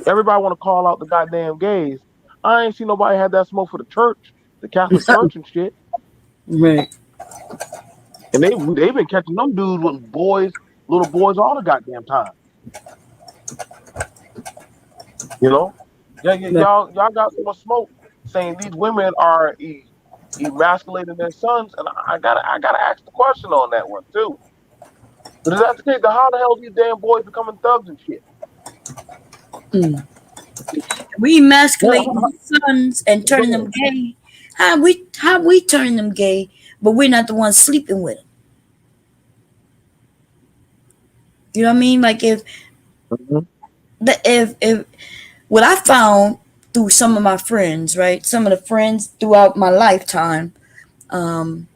Everybody want to call out the goddamn gays. I ain't seen nobody had that smoke for the church, the Catholic Church and shit. Right. And they've been catching them dudes with little boys all the goddamn time. You know, yeah, yeah, Right. y'all got so much smoke saying these women are emasculating their sons, and I gotta ask the question on that one too. But if that's the case, then how the hell these damn boys becoming thugs and shit? Mm. We Well, emasculating sons and turning them gay. How we turning them gay, but we're not the ones sleeping with them. You know what I mean? Like, mhm, if what I found through some of my friends, right? Some of the friends throughout my lifetime, um,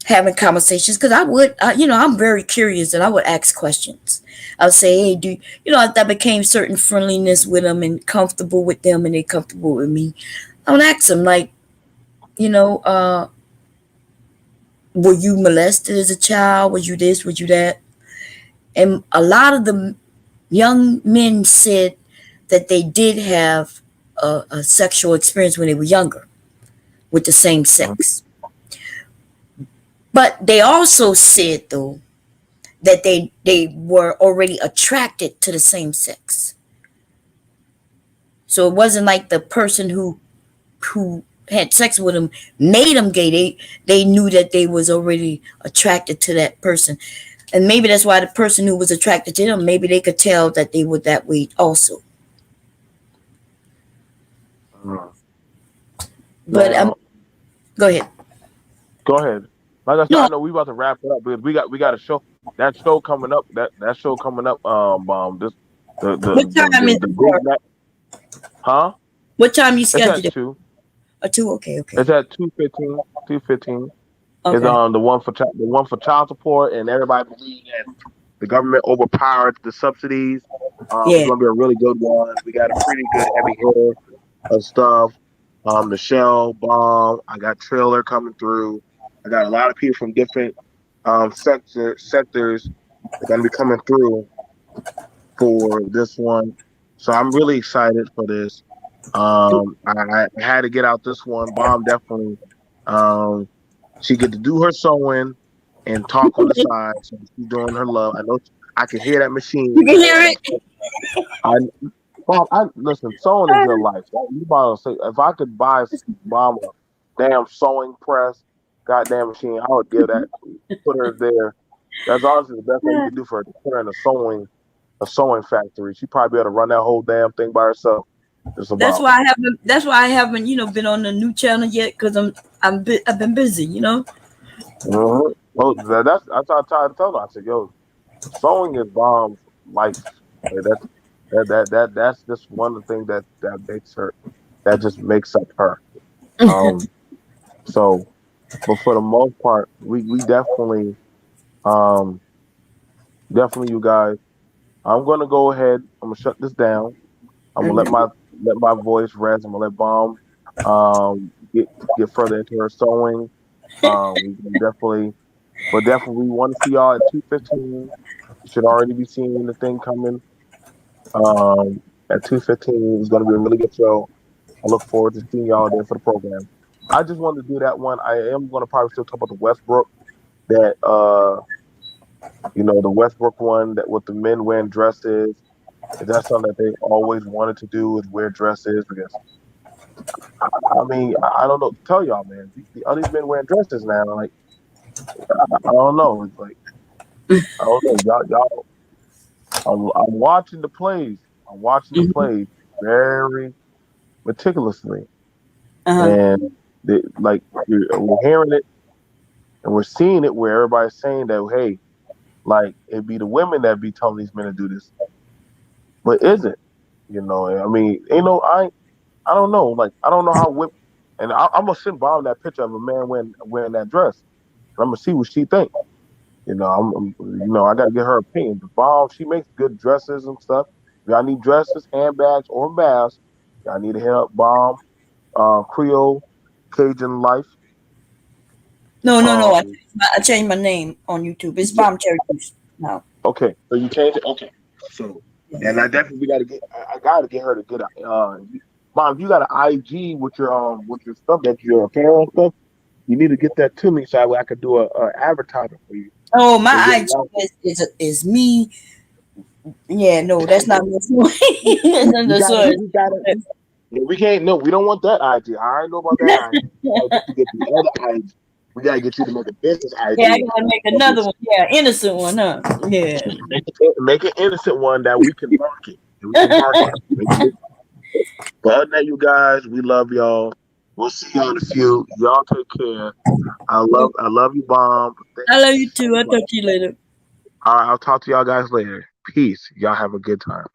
having conversations, because I'm very curious and I would ask questions. I would say, hey, I became certain friendliness with them and comfortable with them, and they comfortable with me. I would ask them, like, you know, uh, were you molested as a child? Were you this? Were you that? And a lot of the young men said that they did have a sexual experience when they were younger with the same mhm, sex. But they also said, though, that they were already attracted to the same sex. So it wasn't like the person who had sex with them made them gay. They knew that they was already attracted to that person. And maybe that's why the person who was attracted to them, maybe they could tell that they were that way also. mhm. But Now, go ahead. go ahead. Like I said, No, I know we about to wrap it up because we got a show that show coming up. That show coming up. This what time is the it big for? night, huh? What time you It's scheduled at it? two. A two? Okay, okay, It's at 2:15. 2:15. Is okay. the one for child support, and everybody believes that the government overpowered the subsidies. It's Yeah, gonna be a really good one. We got a pretty good heavy hitter of stuff. Michelle Bomb. I got Trailer coming through. I got a lot of people from different sectors that are gonna be coming through. for this one. So I'm really excited for this. I had to get out this one. Bomb definitely. Um, she get to do her sewing and talk on the side. So she's doing her love. I know I can hear that You machine. can hear it. I Bob, I listen. Sewing is your life. You about to say if I could buy Mom a damn sewing press, goddamn machine, I would give that. Put her there. That's honestly the best thing you could do for her. To put her in a sewing factory. She probably be able to run that whole damn thing by herself. Just That's about. why I haven't. That's why I haven't, been on the new channel yet because I've been busy. Mm-hmm. Well, that's how I tried to tell her. I said, "Yo, sewing is Mom's life. Like, that's just one of the things that makes her. That just makes up her. Um. So, but for the most part, we definitely um definitely you guys. I'm gonna go ahead. I'm gonna shut this down. I'm gonna Mhm. let my voice rest. I'm gonna let Bomb get further into her sewing. We can definitely, but definitely we want to see y'all at 2:15. You should already be seeing the thing coming. At 2:15 it's gonna be a really good show. I look forward to seeing y'all there for the program. I just wanted to do that one. I am gonna probably still talk about the Westbrook that the Westbrook one that with the men wearing dresses. Is that something that they always wanted to do is wear dresses? Because I mean, I don't know. Tell y'all, man, all these men wearing dresses now. Like, I don't know. It's like I don't know. Y'all. I'm watching the plays. I'm watching the Mhm. plays very meticulously, Uh-huh. and we're hearing it and we're seeing it where everybody's saying that, hey, like it'd be the women that be telling these men to do this, but is it? I mean, I don't know. Like, I don't know how women. And I'm gonna send Bomb that picture of a man wearing that dress. And I'm gonna see what she thinks. I gotta get her opinion. The Bomb, she makes good dresses and stuff. If y'all need dresses, handbags, or masks, y'all need to hit up Bomb, Creole, Cajun Life. No, no, no. Um, I changed my name on YouTube. It's yeah, Bomb Cherry Juice now. okay, so you changed it. Okay, so and I definitely gotta get. I gotta get her to get a. Mom, you got an IG with your stuff that your apparel stuff. You need to get that to me so that way I could do a advertisement for you. Oh, And my get IG is me. Yeah, no, that's not this one. you That's got one. you got it. We can't. No, we don't want that IG. I already know about that IG. We gotta get you to get the other IG. We gotta get you to make a business Yeah, I IG. gotta make another one. Yeah, innocent one, huh? Yeah. Make an innocent one that we can market. That we can market. But other than that, you guys, we love y'all. We'll see y'all in a few. Y'all take care. I love you, Bomb. Thank I you love you so too. I'll much. talk to you later. All right, I'll talk to y'all guys later. Peace. Y'all have a good time.